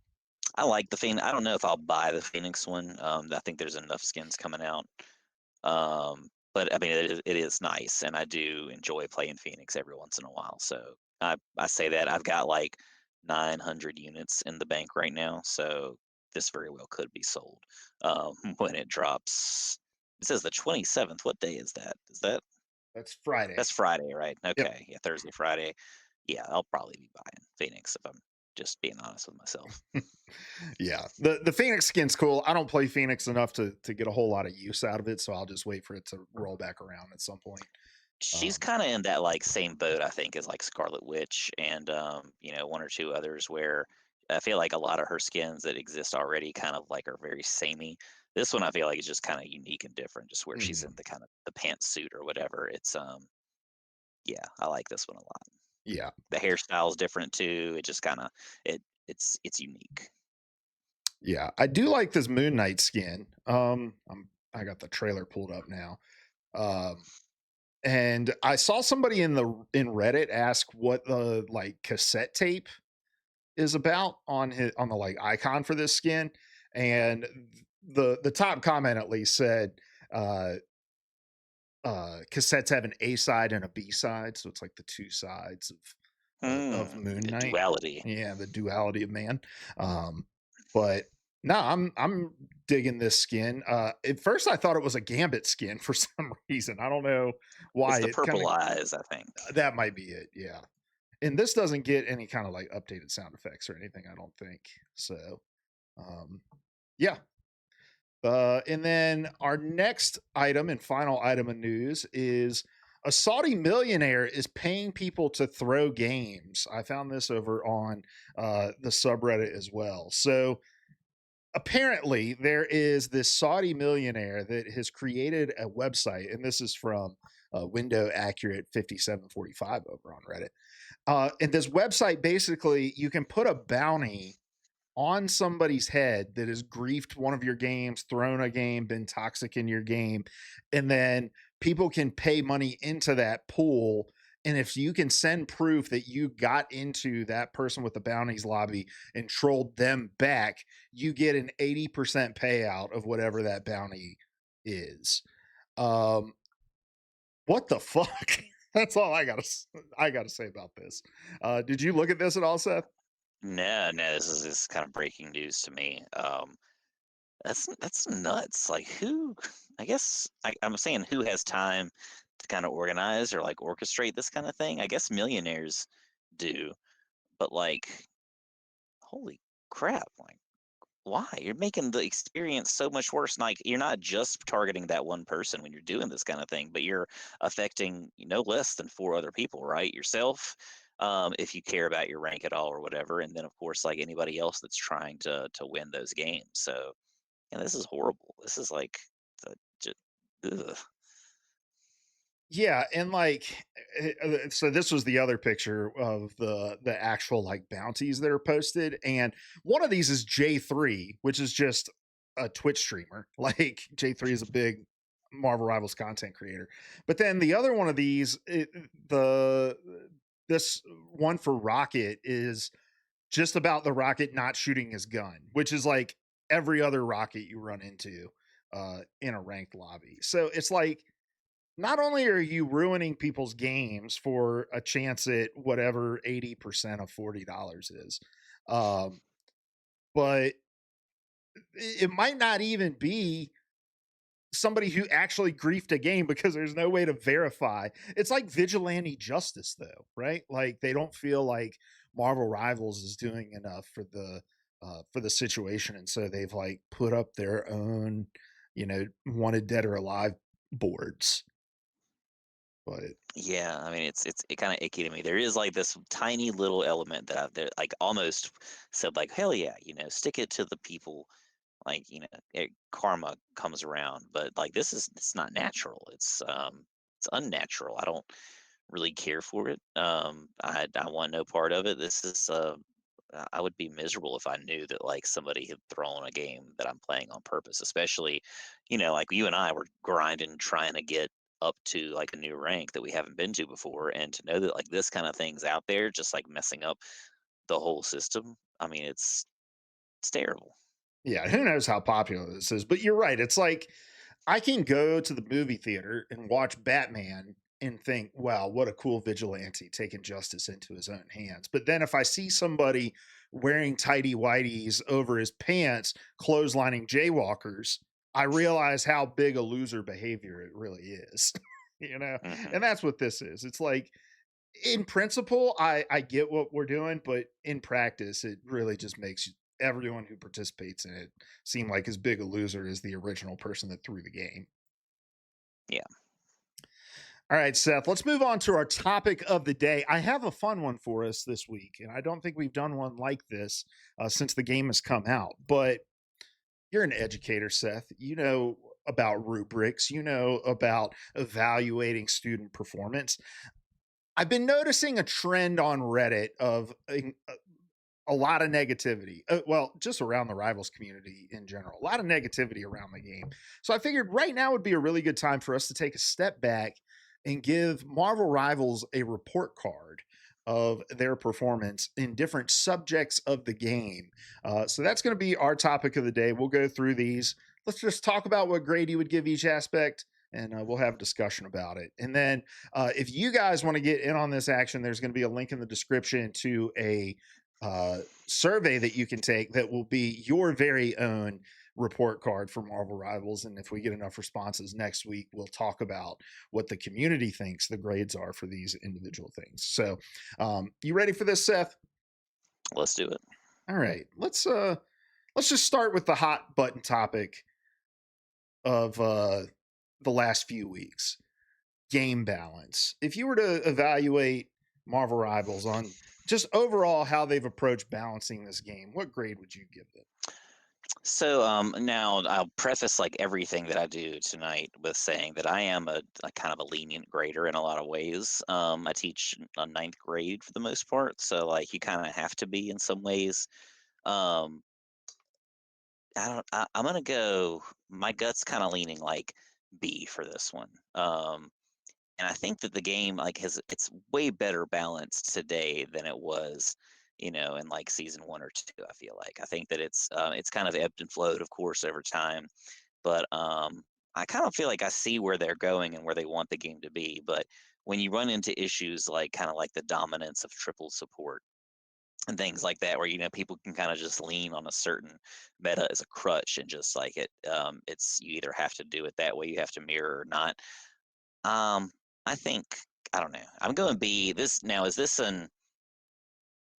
I like the Phoenix. I don't know if I'll buy the Phoenix one. I think there's enough skins coming out. But I mean, it is nice, and I do enjoy playing Phoenix every once in a while. So I say that I've got like 900 units in the bank right now, so this very well could be sold when it drops. It says the 27th. What day is that? That's Friday. That's Friday, right? Yep. Okay, yeah, Thursday, Friday. Yeah, I'll probably be buying Phoenix if I'm just being honest with myself. Yeah, the Phoenix skin's cool. I don't play Phoenix enough to get a whole lot of use out of it, so I'll just wait for it to roll back around at some point. She's Um, kinda in that, like, same boat, I think, as, like, Scarlet Witch and, one or two others where I feel like a lot of her skins that exist already kind of, like, are very samey. This one I feel like is just kinda unique and different, just where she's in mhm. the kind of the pantsuit or whatever. Yeah, I like this one a lot. Yeah, The hairstyle's different too. It just kinda it's unique. yeah, I do like this Moon Knight skin. I got the trailer pulled up now, um, and I saw somebody in Reddit ask what the like cassette tape is about on the like icon for this skin, and the top comment at least said. Uh, Cassettes have an A side and a B side, so it's like the two sides of Moon The Knight. duality. Yeah, the duality of man. But no, I'm digging this skin. At first, I thought it was a Gambit skin for some reason. I don't know It's why. the It kind of purple eyes, I think. that might be it. Yeah, and this doesn't get any kind of like updated sound effects or anything. I don't think so. Um, yeah, and then our next item and final item of news is a Saudi millionaire is paying people to throw games. I found this over on the subreddit as well. So apparently, there is this Saudi millionaire that has created a website, and this is from Window Accurate 5745 over on Reddit. And this website basically, you can put a bounty on somebody's head that has griefed one of your games, thrown a game, been toxic in your game, and then people can pay money into that pool. And if you can send proof that you got into that person with the bounties lobby and trolled them back, you get an 80% payout of whatever that bounty is. Um, what the fuck? That's all I gotta say about this. Did you look at this at all, Seth? No, no, this is kind of breaking news to me. That's nuts. Like who? I guess I'm saying who has time to kind of organize or like orchestrate this kind of thing. I guess millionaires do, but like, holy crap! Like, why? You're making the experience so much worse. Like, you're not just targeting that one person when you're doing this kind of thing, but you're affecting no less than four other people, right? Yourself, if you care about your rank at all or whatever, and then of course like anybody else that's trying to win those games. So, and this is horrible. This is like the just, ugh. Yeah, and like, so this was the other picture of the actual like bounties that are posted, and one of these is J3, which is just a Twitch streamer. Like J3 is a big Marvel Rivals content creator, but then the other one of these, the this one for Rocket is just about the Rocket not shooting his gun, which is like every other Rocket you run into in a ranked lobby. So it's like not only are you ruining people's games for a chance at whatever 80% of $40 is, um, but it might not even be somebody who actually griefed a game because there's no way to verify. It's like vigilante justice, though, right? Like they don't feel like Marvel Rivals is doing enough for the situation, and so they've like put up their own, wanted dead or alive boards. But Yeah, I mean it's it kind of icky to me. There is like this tiny little element that I've there, like almost said like hell yeah, stick it to the people. Like karma comes around, but like this is it's not natural. It's unnatural. I don't really care for it. I want no part of it. This is I would be miserable if I knew that like somebody had thrown a game that I'm playing on purpose, especially, like you and I were grinding trying to get up to like a new rank that we haven't been to before, and to know that like this kind of thing's out there just like messing up the whole system. I mean, it's terrible. yeah, who knows how popular this is? But you're right. It's like I can go to the movie theater and watch Batman and think, wow, what a cool vigilante taking justice into his own hands. But then if I see somebody wearing tidy whities over his pants, clotheslining jaywalkers, I realize how big a loser behavior it really is. Hmm. And that's what this is. It's like in principle, I get what we're doing, but in practice, it really just makes everyone who participates in it seem like as big a loser as the original person that threw the game. Yeah. All right, Seth, let's move on to our topic of the day. I have a fun one for us this week, and I don't think we've done one like this since the game has come out. But you're an educator, Seth. You know about rubrics, you know about evaluating student performance. I've been noticing a trend on Reddit of a lot of negativity. Well, just around the Rivals community in general, a lot of negativity around the game. So I figured right now would be a really good time for us to take a step back and give Marvel Rivals a report card of their performance in different subjects of the game. So that's going to be our topic of the day. We'll go through these. Let's just talk about what grade you would give each aspect, and we'll have a discussion about it. And then if you guys want to get in on this action, there's going to be a link in the description to a survey that you can take that will be your very own report card for Marvel Rivals. And if we get enough responses next week, we'll talk about what the community thinks the grades are for these individual things. So, you ready for this, Seth? Let's do it. All right, let's just start with the hot button topic of the last few weeks: game balance. If you were to evaluate Marvel Rivals on just overall how they've approached balancing this game, what grade would you give it? So now I'll preface like everything that I do tonight with saying that I am a kind of a lenient grader in a lot of ways. I teach a ninth grade for the most part, so like you kind of have to be in some ways. I don't. I'm gonna go. My gut's kind of leaning like B for this one. And I think that the game like has it's way better balanced today than it was, in like season 1 or 2. I feel like I think that it's kind of ebbed and flowed, of course, over time. But I kind of feel like I see where they're going and where they want the game to be. But when you run into issues like kind of like the dominance of triple support and things like that, where people can kind of just lean on a certain meta as a crutch and just like it's you either have to do it that way, you have to mirror or not. um, I think I don't know. I'm going B. This now is this an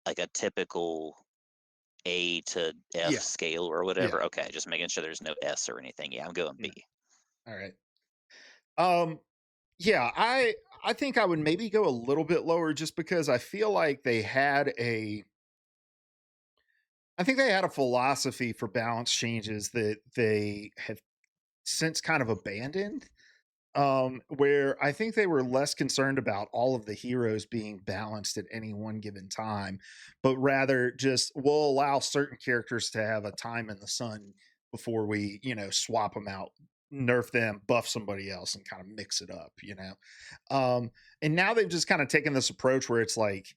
like a typical A to F Yeah, scale or whatever? yeah. Okay, just making sure there's no S or anything. Yeah, I'm going No. B. All right. Um, yeah, I think I would maybe go a little bit lower just because I feel like I think they had a philosophy for balance changes that they have since kind of abandoned. Where I think they were less concerned about all of the heroes being balanced at any one given time, but rather just we'll allow certain characters to have a time in the sun before we, swap them out, nerf them, buff somebody else, and kind of mix it up. And now they've just kind of taken this approach where it's like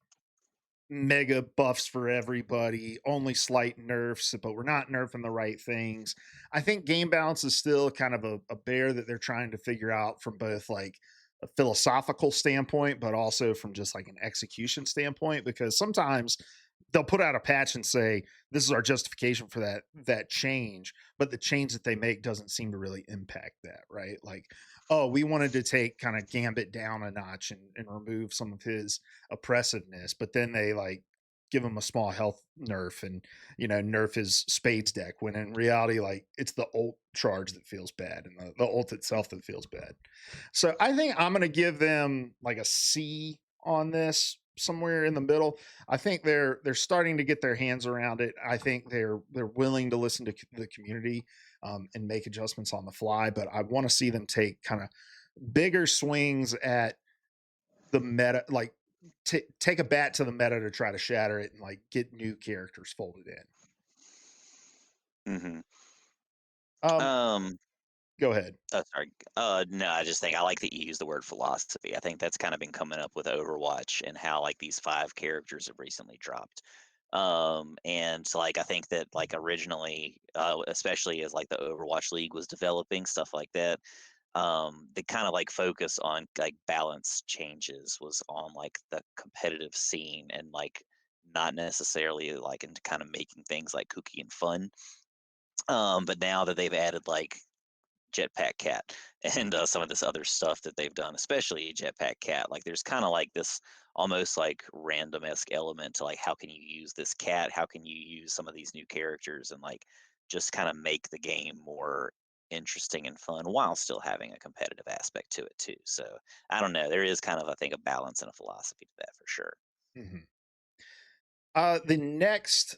mega buffs for everybody, only slight nerfs, but we're not nerfing the right things. I think game balance is still kind of a bear that they're trying to figure out from both like a philosophical standpoint, but also from just like an execution standpoint, because sometimes they'll put out a patch and say this is our justification for that change, but the change that they make doesn't seem to really impact that, right? Like, oh, we wanted to take kind of Gambit down a notch and remove some of his oppressiveness, but then they like give him a small health nerf and nerf his spades deck when in reality like it's the ult charge that feels bad and the ult itself that feels bad. So I think I'm gonna give them like a C on this, somewhere in the middle. I think they're starting to get their hands around it. I think they're willing to listen to the community and make adjustments on the fly, but I want to see them take kind of bigger swings at the meta, like take a bat to the meta to try to shatter it and like get new characters folded in. Hmm. Um, Um, Go ahead. oh, sorry. No, I just think I like that you use the word philosophy. I think that's kind of been coming up with Overwatch and how like these five characters have recently dropped. And so, like I think that like originally, especially as like the Overwatch League was developing stuff like that, the kind of like focus on like balance changes was on like the competitive scene and like not necessarily like into kind of making things like kooky and fun. But now that they've added like Jetpack Cat and some of this other stuff that they've done, especially Jetpack Cat. Like there's kind of like this almost like random esque element to like how can you use this cat? How can you use some of these new characters and like just kind of make the game more interesting and fun while still having a competitive aspect to it too. So I don't know. There is kind of I think a balance and a philosophy to that for sure. Mhm. The next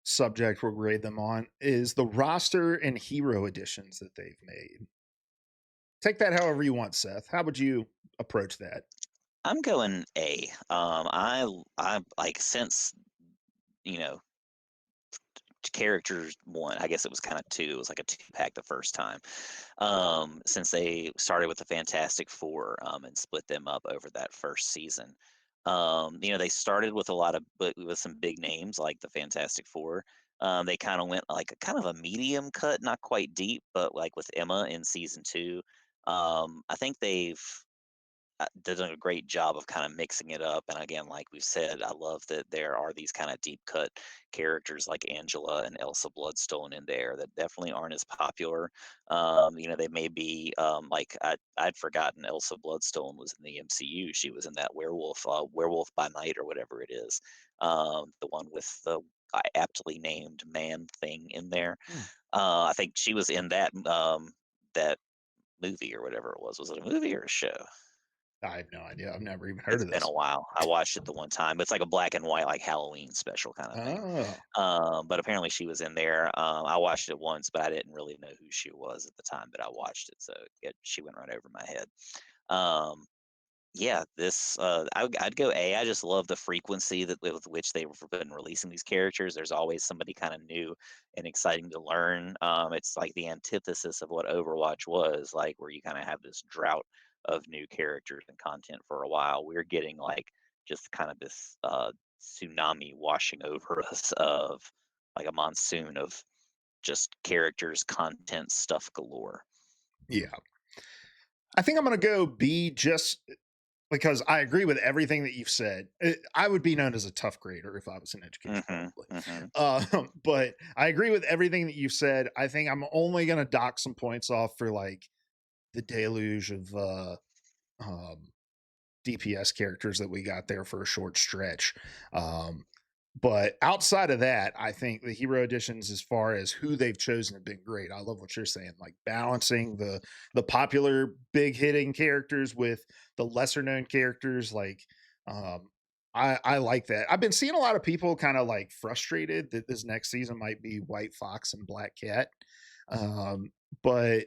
subject we'll grade them on is the roster and hero editions that they've made. Take that however you want, Seth. How would you approach that? I'm going A. I like since you know characters one. I guess it was kind of two. It was like a two pack the first time. Since they started with the Fantastic Four and split them up over that first season. They started with a lot of with some big names like the Fantastic Four. They kind of went like a kind of a medium cut, not quite deep, but like with Emma in season two. I think they've done a great job of kind of mixing it up. And again, like we said, I love that there are these kind of deep cut characters like Angela and Elsa Bloodstone in there that definitely aren't as popular. They may be like I'd forgotten Elsa Bloodstone was in the MCU. She was in that Werewolf by Night or whatever it is, the one with the aptly named man thing in there. Hmm. I think she was in that movie or whatever it was. Was it a movie or a show? I have no idea. I've never even heard It's of been a this. while. I watched it the one time. It's like a black and white, like Halloween special kind of thing. Oh, But apparently she was in there. I watched it once, but I didn't really know who she was at the time that I watched it. So she went right over my head. Um, Yeah, I'd go A. I just love the frequency that with which they've been releasing these characters. There's always somebody kind of new and exciting to learn. It's like the antithesis of what Overwatch was, like where you kind of have this drought of new characters and content for a while. We're getting like just kind of this tsunami washing over us of like a monsoon of just characters, content, stuff galore. Yeah. I think I'm going to go B just because I agree with everything that you've said. I would be known as a tough grader if I was in education, Hmm. probably. Hmm. But I agree with everything that you've said. I think I'm only going to dock some points off for like the deluge of um, DPS characters that we got there for a short stretch. Um, but outside of that, I think the hero editions, as far as who they've chosen, have been great. I love what you're saying, like balancing the popular big hitting characters with the lesser known characters. Like, um, I like that. I've been seeing a lot of people kind of like frustrated that this next season might be White Fox and Black Cat. But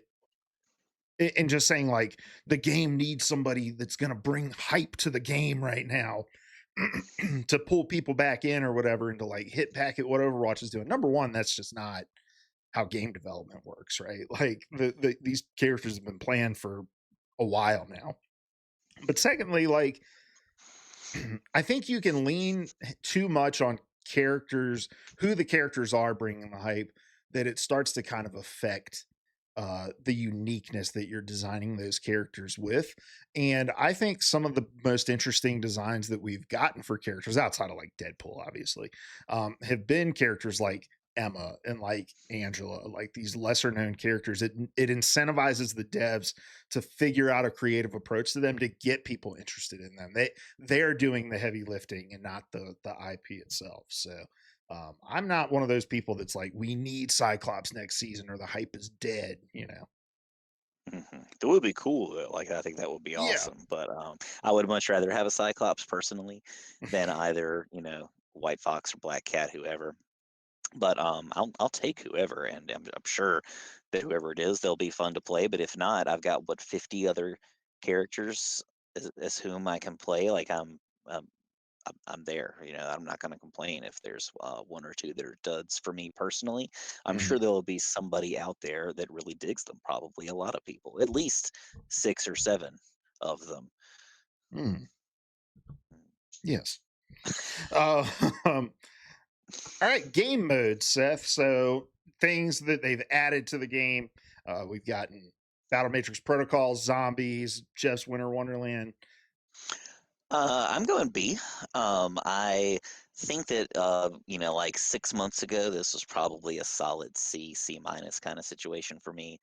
and just saying like the game needs somebody that's going to bring hype to the game right now to pull people back in or whatever and to like hit back at what Overwatch is doing. Number one, that's just not how game development works, right? Like these characters have been planned for a while now. But secondly, like I think you can lean too much on characters, who the characters are bringing the hype, that it starts to kind of affect the uniqueness that you're designing those characters with. And I think some of the most interesting designs that we've gotten for characters outside of like Deadpool, obviously, have been characters like Emma and like Angela, like these lesser known characters. It incentivizes the devs to figure out a creative approach to them to get people interested in them. They're doing the heavy lifting and not the IP itself. So I'm not one of those people that's like, we need Cyclops next season or the hype is dead, you know? It would be cool though. Like I think that would be Yeah. awesome. But I would much rather have a Cyclops personally than either White Fox or Black Cat, whoever. But I'll take whoever, and I'm sure that whoever it is, they'll be fun to play. But if not, I've got what 50 other characters as whom I can play. Like I'm there. I'm not going to complain if there's one or two that are duds for me personally. I'm sure Mhm. there will be somebody out there that really digs them. Probably a lot of people, at least 6 or 7 of them. Mm. Yes. Uh, um, all right, game mode, Seth. So things that they've added to the game. We've gotten Battle Matrix Protocols, Zombies, Jeff's Winter Wonderland. I'm going B. I think that like 6 months ago, this was probably a solid C, C minus kind of situation for me.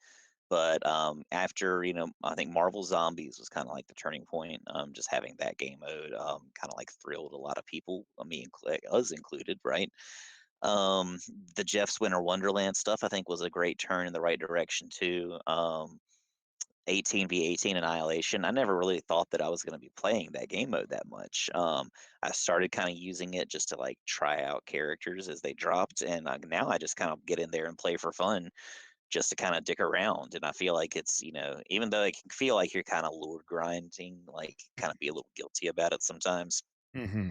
But after I think Marvel Zombies was kind of like the turning point. Just having that game mode kind of like thrilled a lot of people, us included, right? Um, the Jeff's Winter Wonderland stuff I think was a great turn in the right direction too. 18v18 Annihilation. I never really thought that I was going to be playing that game mode that much. I started kind of using it just to like try out characters as they dropped, and now I just kind of get in there and play for fun, just to kind of dick around. And I feel like it's even though it can feel like you're kind of lord grinding, like kind of be a little guilty about it sometimes. Hmm.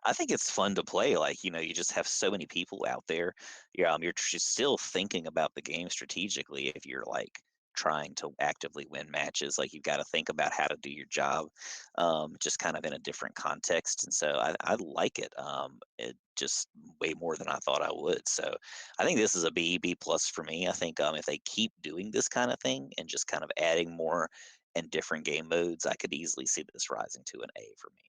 I think it's fun to play. Like, you just have so many people out there. You're still thinking about the game strategically if you're like trying to actively win matches. Like, you've got to think about how to do your job, just kind of in a different context. And so I like it. It just way more than I thought I would. So I think this is a B, B plus for me. I think if they keep doing this kind of thing and just kind of adding more and different game modes, I could easily see this rising to an A for me.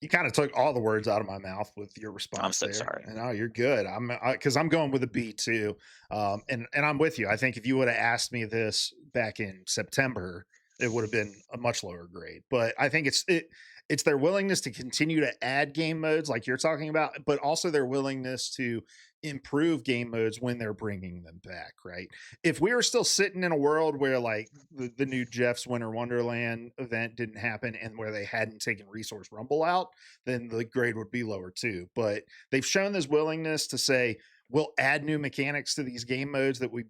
You kind of took all the words out of my mouth with your I'm response so there. sorry. And oh, you're good. Because I'm going with a B too. And I'm with you. I think if you would have asked me this back in September, it would have been a much lower grade. But I think it's their willingness to continue to add game modes like you're talking about, but also their willingness to improve game modes when they're bringing them back, right? If we were still sitting in a world where like the new Jeff's Winter Wonderland event didn't happen and where they hadn't taken Resource Rumble out, then the grade would be lower too. But they've shown this willingness to say, we'll add new mechanics to these game modes that we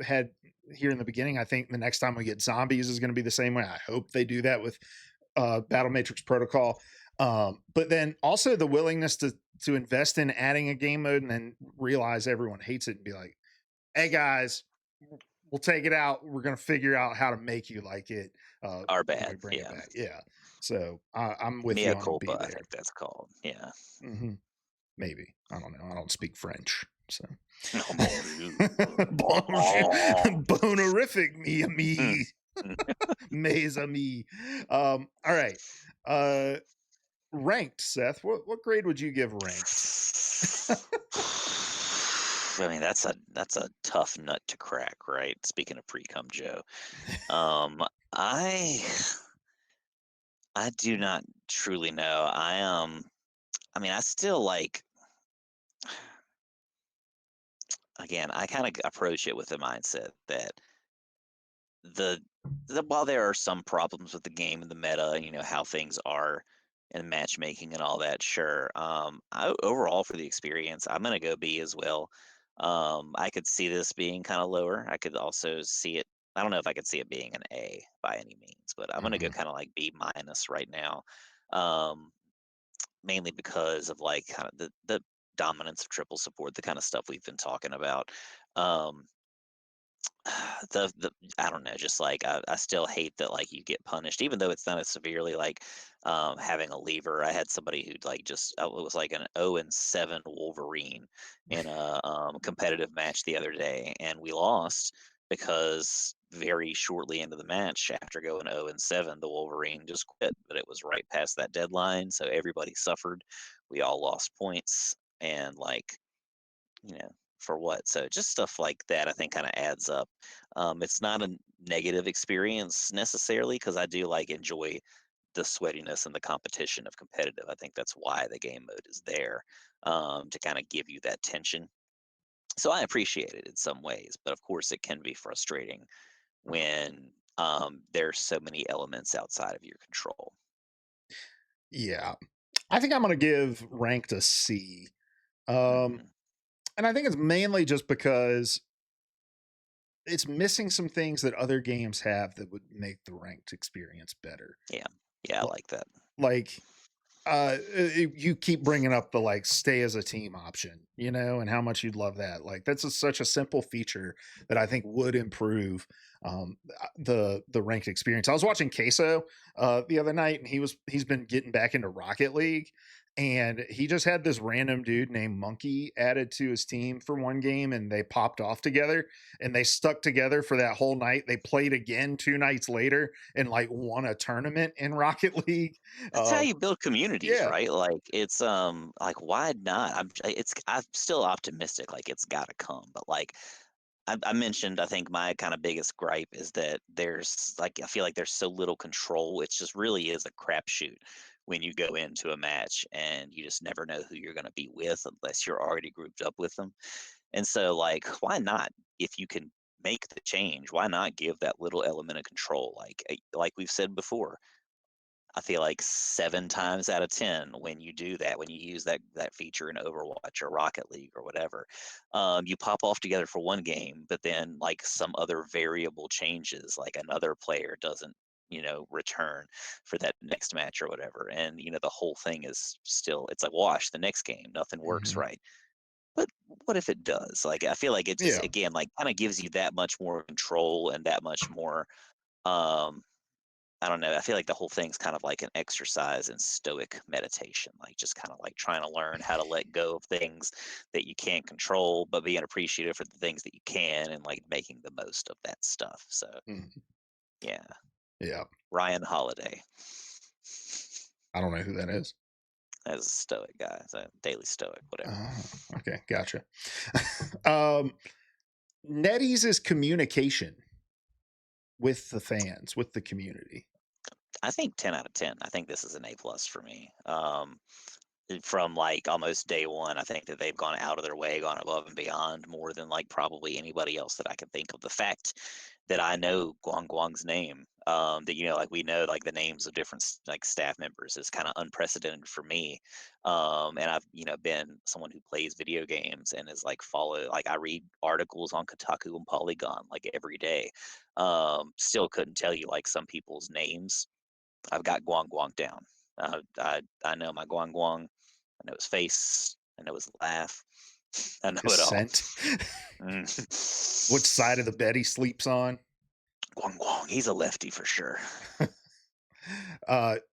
had here in the beginning. I think the next time we get zombies is going to be the same way. I hope they do that with Battle Matrix Protocol. But then also the willingness to invest in adding a game mode and then realize everyone hates it and be like, hey guys, we'll take it out. We're gonna figure out how to make you like it Are when we bad. bring it Yeah. back. Yeah. So I'm with you Mea on the culpa, B I there. think that's called. Yeah. Hmm. Maybe. I don't know. I don't speak French. So No, mon Dieu. bonerific me Mm, me mm. mes amis. All right. Uh ranked, Seth. What grade would you give ranked? I mean, that's a tough nut to crack, right? Speaking of pre-cum Joe. Um, I I do not truly know. I mean, I still like again, I kind of approach it with the mindset that the, while there are some problems with the game and the meta and how things are and matchmaking and all that, sure. Overall for the experience, I'm gonna go B as well. I could see this being kind of lower. I could also see it. I don't know if I could see it being an A by any means, but I'm gonna go Mhm. kind of like B minus right now. Um, Mainly because of like kind of the dominance of triple support, the kind of stuff we've been talking about. Um, the I don't know, just like I still hate that like you get punished, even though it's not as severely like having a lever. I had somebody who like just it was like an 0-7 Wolverine in a competitive match the other day, and we lost because very shortly into the match, after going 0-7, the Wolverine just quit. But it was right past that deadline, so everybody suffered. We all lost points, and like for what? So just stuff like that, I think, kind of adds up. It's not a negative experience necessarily because I do like enjoy the sweatiness and the competition of competitive. I think that's why the game mode is there to kind of give you that tension. So I appreciate it in some ways, but of course it can be frustrating when there's so many elements outside of your control. Yeah. I think I'm gonna give ranked a C. Um, Hmm. and I think it's mainly just because it's missing some things that other games have that would make the ranked experience better. Yeah, yeah, I L- like that. Like you keep bringing up the like stay as a team option, and how much you'd love that. Like that's such a simple feature that I think would improve the ranked experience. I was watching Queso the other night, and he's been getting back into Rocket League, and he just had this random dude named Monkey added to his team for one game, and they popped off together, and they stuck together for that whole night. They played again 2 nights later and like won a tournament in Rocket League. That's how uh, you build communities, yeah. right? Like it's like why not? I'm still optimistic, like it's gotta come. But like I mentioned, I think my kind of biggest gripe is that there's like I feel like there's so little control. It just really is a crapshoot when you go into a match and you just never know who you're gonna be with unless you're already grouped up with them. And so like why not, if you can make the change, why not give that little element of control? Like we've said before, I feel like 7 times out of 10 when you do that, when you use that feature in Overwatch or Rocket League or whatever, you pop off together for one game, but then like some other variable changes, like another player doesn't, return for that next match or whatever, and the whole thing is still it's like wash the next game, nothing works Mhm. right. But what if it does? Like I feel like it just Yeah. again like kind of gives you that much more control and that much more um I don't know. I feel like the whole thing's kind of like an exercise in stoic meditation, like just kind of like trying to learn how to let go of things that you can't control, but being appreciative for the things that you can and like making the most of that stuff. So, Mhm. yeah, Yeah. Ryan Holiday I don't know who that is. as a stoic guy, as a daily stoic, whatever. Oh, okay, gotcha. um, NetEase's communication with the fans, with the community. I think 10 out of 10. I think this is an A plus for me. From like almost day one, I think that they've gone out of their way, gone above and beyond more than like probably anybody else that I can think of. The fact that I know Guang Guang's name, that like we know like the names of different like staff members is kind of unprecedented for me. And I've been someone who plays video games and is like follow like I read articles on Kotaku and Polygon like every day. Still couldn't tell you like some people's names I've got Guang Guang down. I know my Guang Guang. I know his face. I know his laugh. I know His it all. scent, which side of the Mm. bed he sleeps on. Guang Guang. He's a lefty for sure.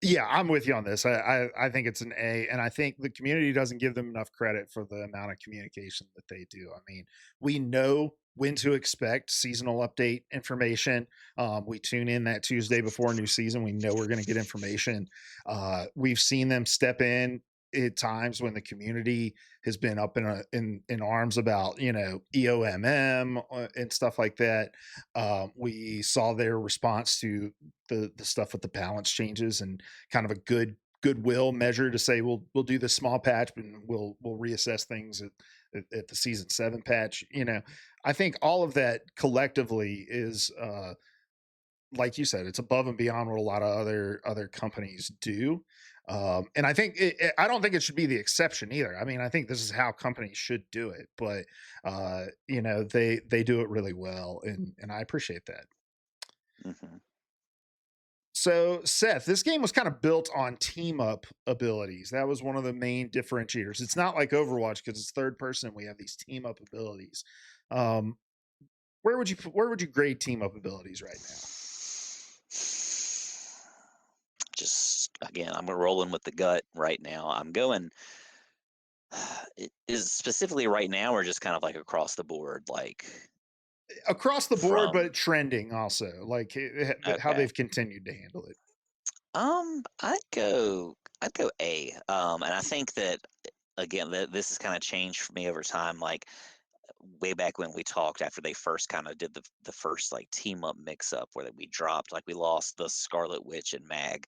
Yeah, I'm with you on this. I think it's an A, and I think the community doesn't give them enough credit for the amount of communication that they do. I mean, we know when to expect seasonal update information. We tune in that Tuesday before a new season. We know we're going to get information. We've seen them step in at times when the community has been up in arms about EOMM and stuff like that. We saw their response to the stuff with the balance changes and kind of a goodwill measure to say we'll do this small patch and we'll reassess things at the season 7 patch. I think all of that collectively is like you said, it's above and beyond what a lot of other companies do. And I think I don't think it should be the exception either. I mean, I think this is how companies should do it, but they do it really well, and I appreciate that. Hmm. So, Seth, this game was kind of built on team up abilities. That was one of the main differentiators. It's not like Overwatch because it's third person. We have these team up abilities. Um, where would you grade team up abilities right now? Just again, I'm rolling with the gut right now. I'm going. Is specifically right now, or just kind of like across the board, like Across the board, from but trending also, like how okay. they've continued to handle it. I'd go A. And I think that again, this has kind of changed for me over time. Like way back when we talked after they first kind of did the first like team up mix up where we dropped, like we lost the Scarlet Witch and Mag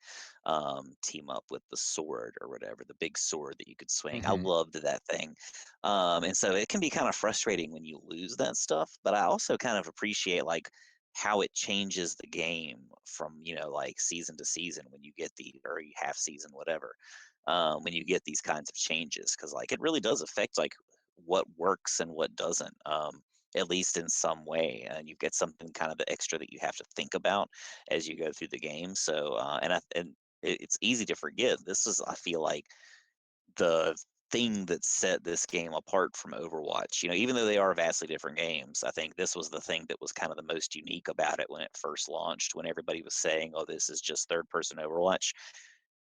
team up with the sword or whatever, the big sword that you could swing. I Hmm. loved that thing. And so it can be kind of frustrating when you lose that stuff, but I also kind of appreciate like how it changes the game from like season to season when you get the or half season whatever, when you get these kinds of changes, because like it really does affect like what works and what doesn't, at least in some way. And you get something kind of extra that you have to think about as you go through the game. So, it's easy to forget. This is, I feel like, the thing that set this game apart from Overwatch. Even though they are vastly different games, I think this was the thing that was kind of the most unique about it when it first launched, when everybody was saying, oh, this is just third person Overwatch.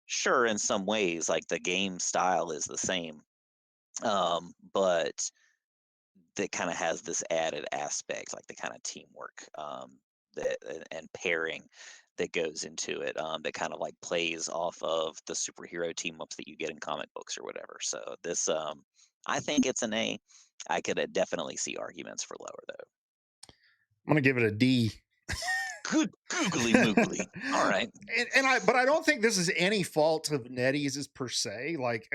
Sure, in some ways, like the game style is the same. But that kind of has this added aspect, like the kind of teamwork, and pairing that goes into it, that kind of like plays off of the superhero team ups that you get in comic books or whatever. So this, I think it's an A. I could definitely see arguments for lower though. I'm gonna give it a D. Good googly moogly. and, All right. but I don't think this is any fault of NetEase's per se. Like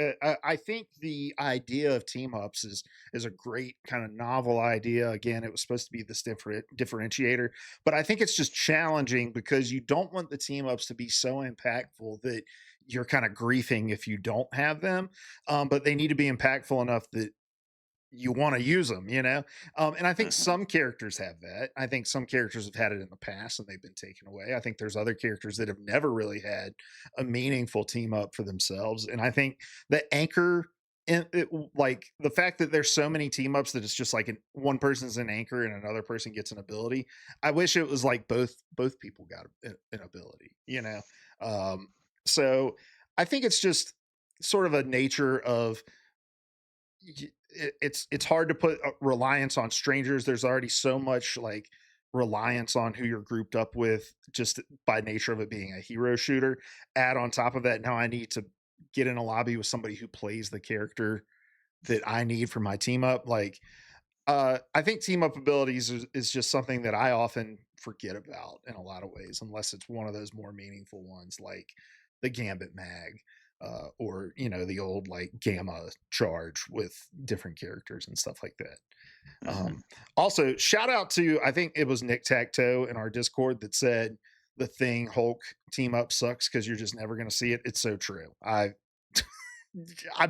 I think the idea of team ups is a great kind of novel idea. Again, it was supposed to be this differentiator, but I think it's just challenging because you don't want the team ups to be so impactful that you're kind of griefing if you don't have them. But they need to be impactful enough that you want to use them. And I think Hmm. some characters have that. I think some characters have had it in the past and they've been taken away. I think there's other characters that have never really had a meaningful team up for themselves, and I think the anchor like the fact that there's so many team ups that it's just like one person's an anchor and another person gets an ability. I wish it was like both people got an ability. um so I think it's just sort of a nature of it's hard to put reliance on strangers. There's already so much like reliance on who you're grouped up with just by nature of it being a hero shooter. Add on top of that, now I need to get in a lobby with somebody who plays the character that I need for my team up. Like I think team up abilities is just something that I often forget about in a lot of ways, unless it's one of those more meaningful ones like the Gambit Mag, or the old like Gamma charge with different characters and stuff like that. Hmm. Also, shout out to I think it was Nick Tacto in our Discord that said the Thing Hulk team up sucks because you're just never going to see it. It's so true. I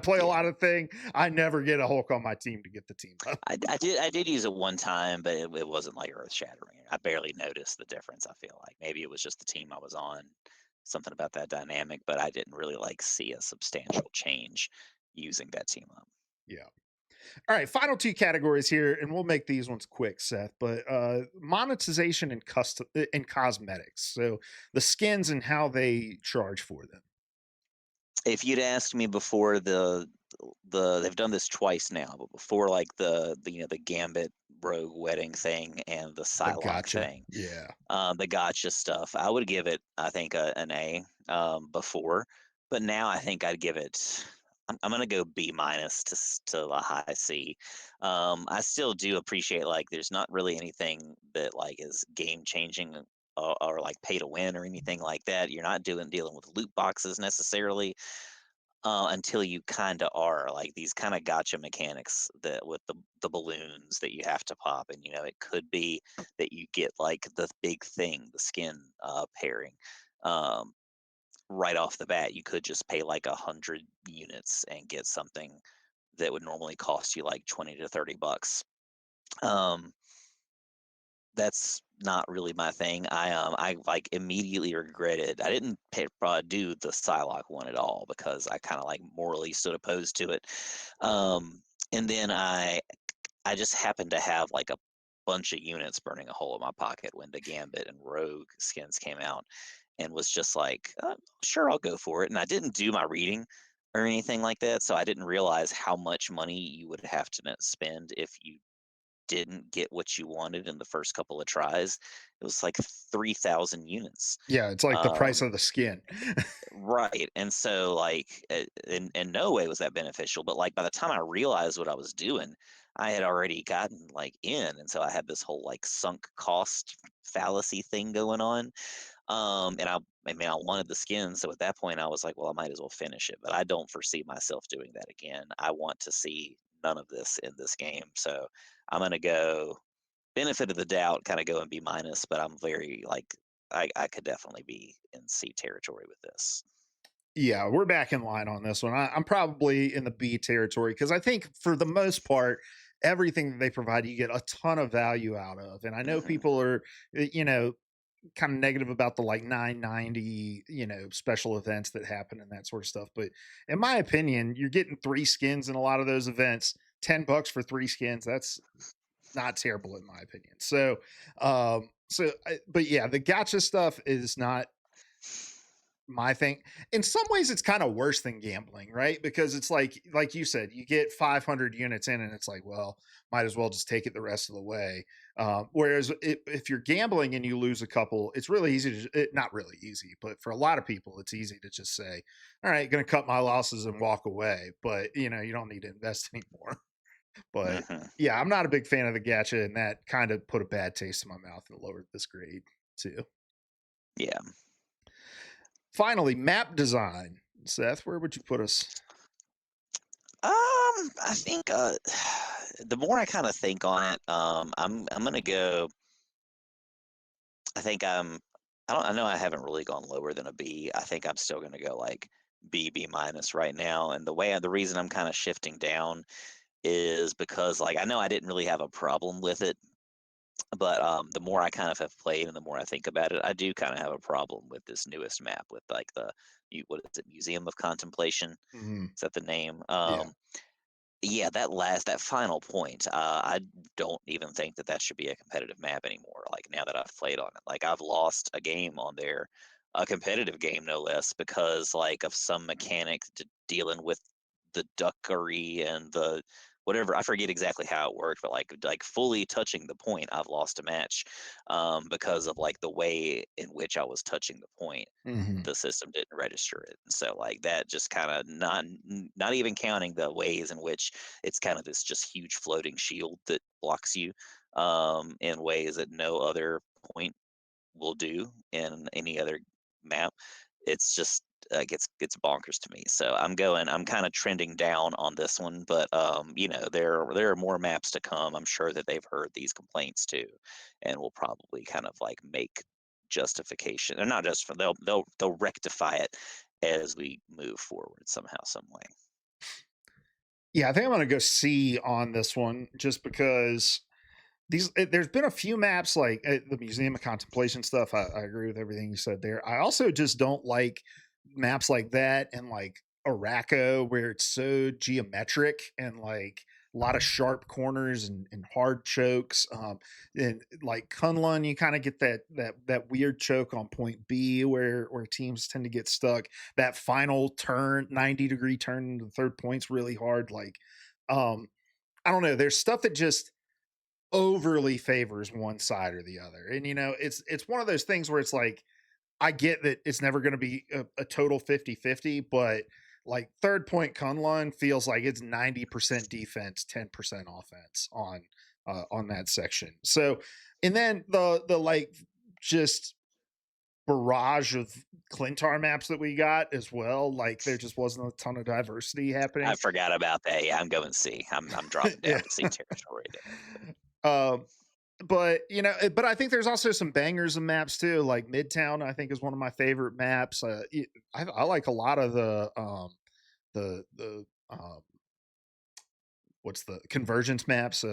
play a Yeah. lot of Thing. I never get a Hulk on my team to get the team up. I did use it one time, but it wasn't like earth shattering. I barely noticed the difference. I feel like maybe it was just the team I was on. something about that dynamic, but I didn't really like see a substantial change using that team up. Yeah. All right, final two categories here, and we'll make these ones quick, Seth. But monetization and custom and cosmetics. So the skins and how they charge for them. If you'd asked me before they've done this twice now, but before like the Gambit Rogue wedding thing and the The Psylocke gotcha. thing, Yeah. the gotcha stuff, I would give it, I think, an A before, but now I think I'd give it. I'm gonna go B minus to a high C. I still do appreciate like there's not really anything that like is game changing or like pay to win or anything like that. You're not dealing with loot boxes necessarily until you kind of are like these kind of gotcha mechanics that with the balloons that you have to pop, and it could be that you get like the big thing, the skin pairing. Um, right off the bat, you could just pay like 100 units and get something that would normally cost you like 20 to 30 bucks. Um, that's not really my thing. I like immediately regretted. I didn't do the Psylocke one at all because I kind of like morally stood opposed to it. And then I just happened to have like a bunch of units burning a hole in my pocket when the Gambit and Rogue skins came out, and was just like, sure, I'll go for it. And I didn't do my reading or anything like that, so I didn't realize how much money you would have to spend if you didn't get what you wanted in the first couple of tries. It was like 3,000 units. Yeah, it's like the price Um, of the skin. right. And so, like, in no way was that beneficial. But, like, by the time I realized what I was doing, I had already gotten, like, in. And so I had this whole, like, sunk cost fallacy thing going on. And I mean, I wanted the skin. So at that point, I was like, well, I might as well finish it. But I don't foresee myself doing that again. I want to see none of this in this game. So I'm going to go benefit of the doubt, kind of go and B minus, but I'm very like I could definitely be in C territory with this. Yeah, we're back in line on this one. I'm probably in the B territory because I think for the most part, everything that they provide, you get a ton of value out of. And I know Hmm. people are, kind of negative about the like 990, special events that happen and that sort of stuff. But in my opinion, you're getting three skins in a lot of those events. $10 for three skins. That's not terrible in my opinion. But yeah, the gotcha stuff is not my thing. In some ways, it's kind of worse than gambling, right? Because it's like you said, you get 500 units in, and it's like, well, might as well just take it the rest of the way. Whereas if you're gambling and you lose a couple, it's really easy to, not really easy, but for a lot of people, it's easy to just say, all right, going to cut my losses and walk away. But you don't need to invest anymore. But Hmm. yeah, I'm not a big fan of the gacha, and that kind of put a bad taste in my mouth and lowered this grade too. Yeah. Finally, map design. Seth, where would you put us? I think the more I kind of think on it, I'm gonna go. I think I know I haven't really gone lower than a B. I think I'm still gonna go like B minus right now. And the reason I'm kind of shifting down is because like I know I didn't really have a problem with it, but the more I kind of have played and the more I think about it, I do kind of have a problem with this newest map with like what is it, Museum of Contemplation? Mhm. Is that the name? Yeah. Yeah, that final point, I don't even think that that should be a competitive map anymore. Like now that I've played on it, like I've lost a game on there, a competitive game no less, because like of some mechanic dealing with the duckery and the whatever. I forget exactly how it worked, but like fully touching the point, I've lost a match because of like the way in which I was touching the point, Mhm. the system didn't register it. And so like that just kind of not even counting the ways in which it's kind of this just huge floating shield that blocks you in ways that no other point will do in any other map. It's just gets bonkers to me. So I'm kind of trending down on this one, but there are more maps to come. I'm sure that they've heard these complaints too, and will probably kind of like make justification, or not just for they'll rectify it as we move forward somehow, some way. Yeah, I think I'm gonna go C on this one just because there's been a few maps like the Museum of Contemplation stuff. I agree with everything you said there. I also just don't like maps like that and like Araco where it's so geometric and like a lot of sharp corners and hard chokes. And like Kunlun, you kind of get that weird choke on point B where teams tend to get stuck. That final turn, 90-degree turn into the third point's really hard. Like, um, I don't know. There's stuff that just overly favors one side or the other. And it's one of those things where it's like I get that it's never going to be a total 50-50, but like third point Kunlun feels like it's 90% defense, 10% offense on that section. So, and then the like just barrage of Clintar maps that we got as well. Like there just wasn't a ton of diversity I happening. forgot about that. Yeah, I'm going C. I'm dropping Yeah. down to C territory there. um, but but I think there's also some bangers and maps too. Like Midtown, I think is one of my favorite maps. I like a lot of the what's the convergence maps.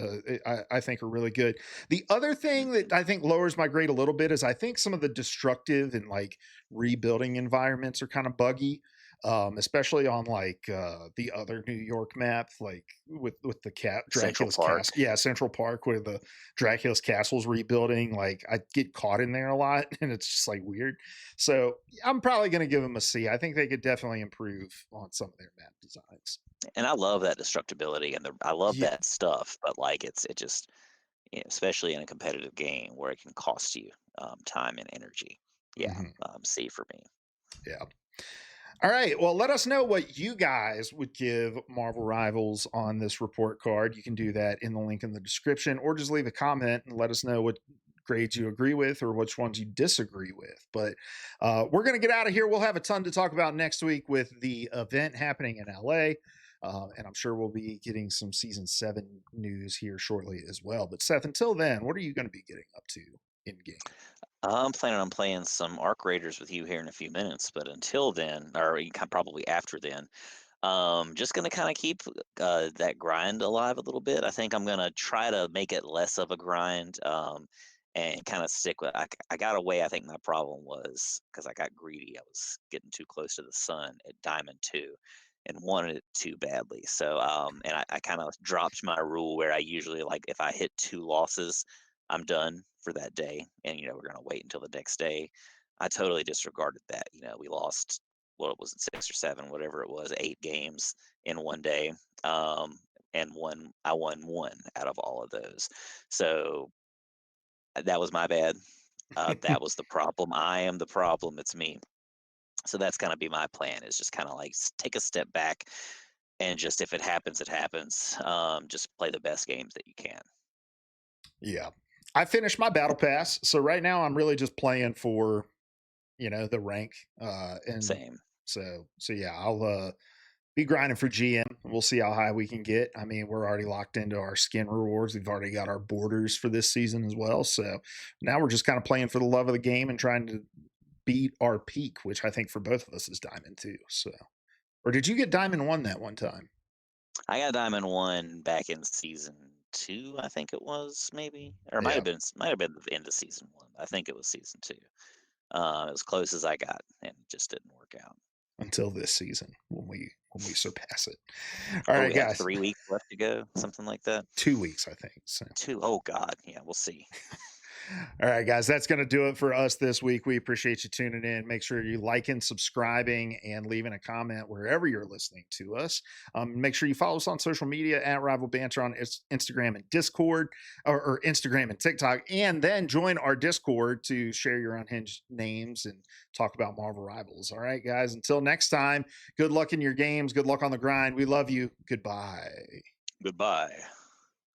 I think are really good. The other thing that I think lowers my grade a little bit is I think some of the destructive and like rebuilding environments are kind of buggy. Especially on like the other New York map, like with the cat Central Dracula's Park. castle, yeah, Central Park, where the Dracula's castle's rebuilding. Like I get caught in there a lot, and it's just like weird. So I'm probably going to give them a C. I think they could definitely improve on some of their map designs. And I love that destructibility and I love Yeah. that stuff, but like it just especially in a competitive game where it can cost you time and energy. Yeah, Mhm. C for me. Yeah. All right. Well, let us know what you guys would give Marvel Rivals on this report card. You can do that in the link in the description or just leave a comment and let us know what grades you agree with or which ones you disagree with. But we're going to get out of here. We'll have a ton to talk about next week with the event happening in LA. And I'm sure we'll be getting some season 7 news here shortly as well. But Seth, until then, what are you going to be getting up to in game? I'm planning on playing some Arc Raiders with you here in a few minutes, but until then, or probably after then, just gonna kind of keep that grind alive a little bit. I think I'm gonna try to make it less of a grind, and kind of stick with. I got away. I think my problem was because I got greedy. I was getting too close to the sun at Diamond Two, and wanted it too badly. So, and I kind of dropped my rule where I usually like if I hit 2 losses, I'm done for that day, and we're gonna wait until the next day. I totally disregarded that. We lost what was it, 6 or 7, whatever it was, 8 games in one day, and I won one out of all of those. So that was my bad. That was the problem. I am the problem. It's me. So that's gonna be my plan. Is just kind of like take a step back and just if it happens, it happens. Just play the best games that you can. Yeah. I finished my battle pass. So right now I'm really just playing for, the rank. And Same. so yeah, I'll be grinding for GM. We'll see how high we can get. I mean, we're already locked into our skin rewards. We've already got our borders for this season as well. So now we're just kind of playing for the love of the game and trying to beat our peak, which I think for both of us is Diamond 2. So, or did you get Diamond 1 that one time? I got Diamond One back in season 2, I think it was maybe, or it Yeah, might have been the end of season 1. I think it was season 2. As close as I got, and it just didn't work out. until this season when we surpass it. All Oh, right, we have guys. 3 weeks left to go, something like that. 2 weeks, I think. So 2. Oh God, yeah, we'll see. all right, guys, that's going to do it for us this week. We appreciate you tuning in. Make sure you liking, subscribing, and leaving a comment wherever you're listening to us. Make sure you follow us on social media at Rival Banter on Instagram and Discord, or Instagram and TikTok, and then join our Discord to share your unhinged names and talk about Marvel Rivals. All right, guys, until next time, good luck in your games. Good luck on the grind. We love you. Goodbye. Goodbye.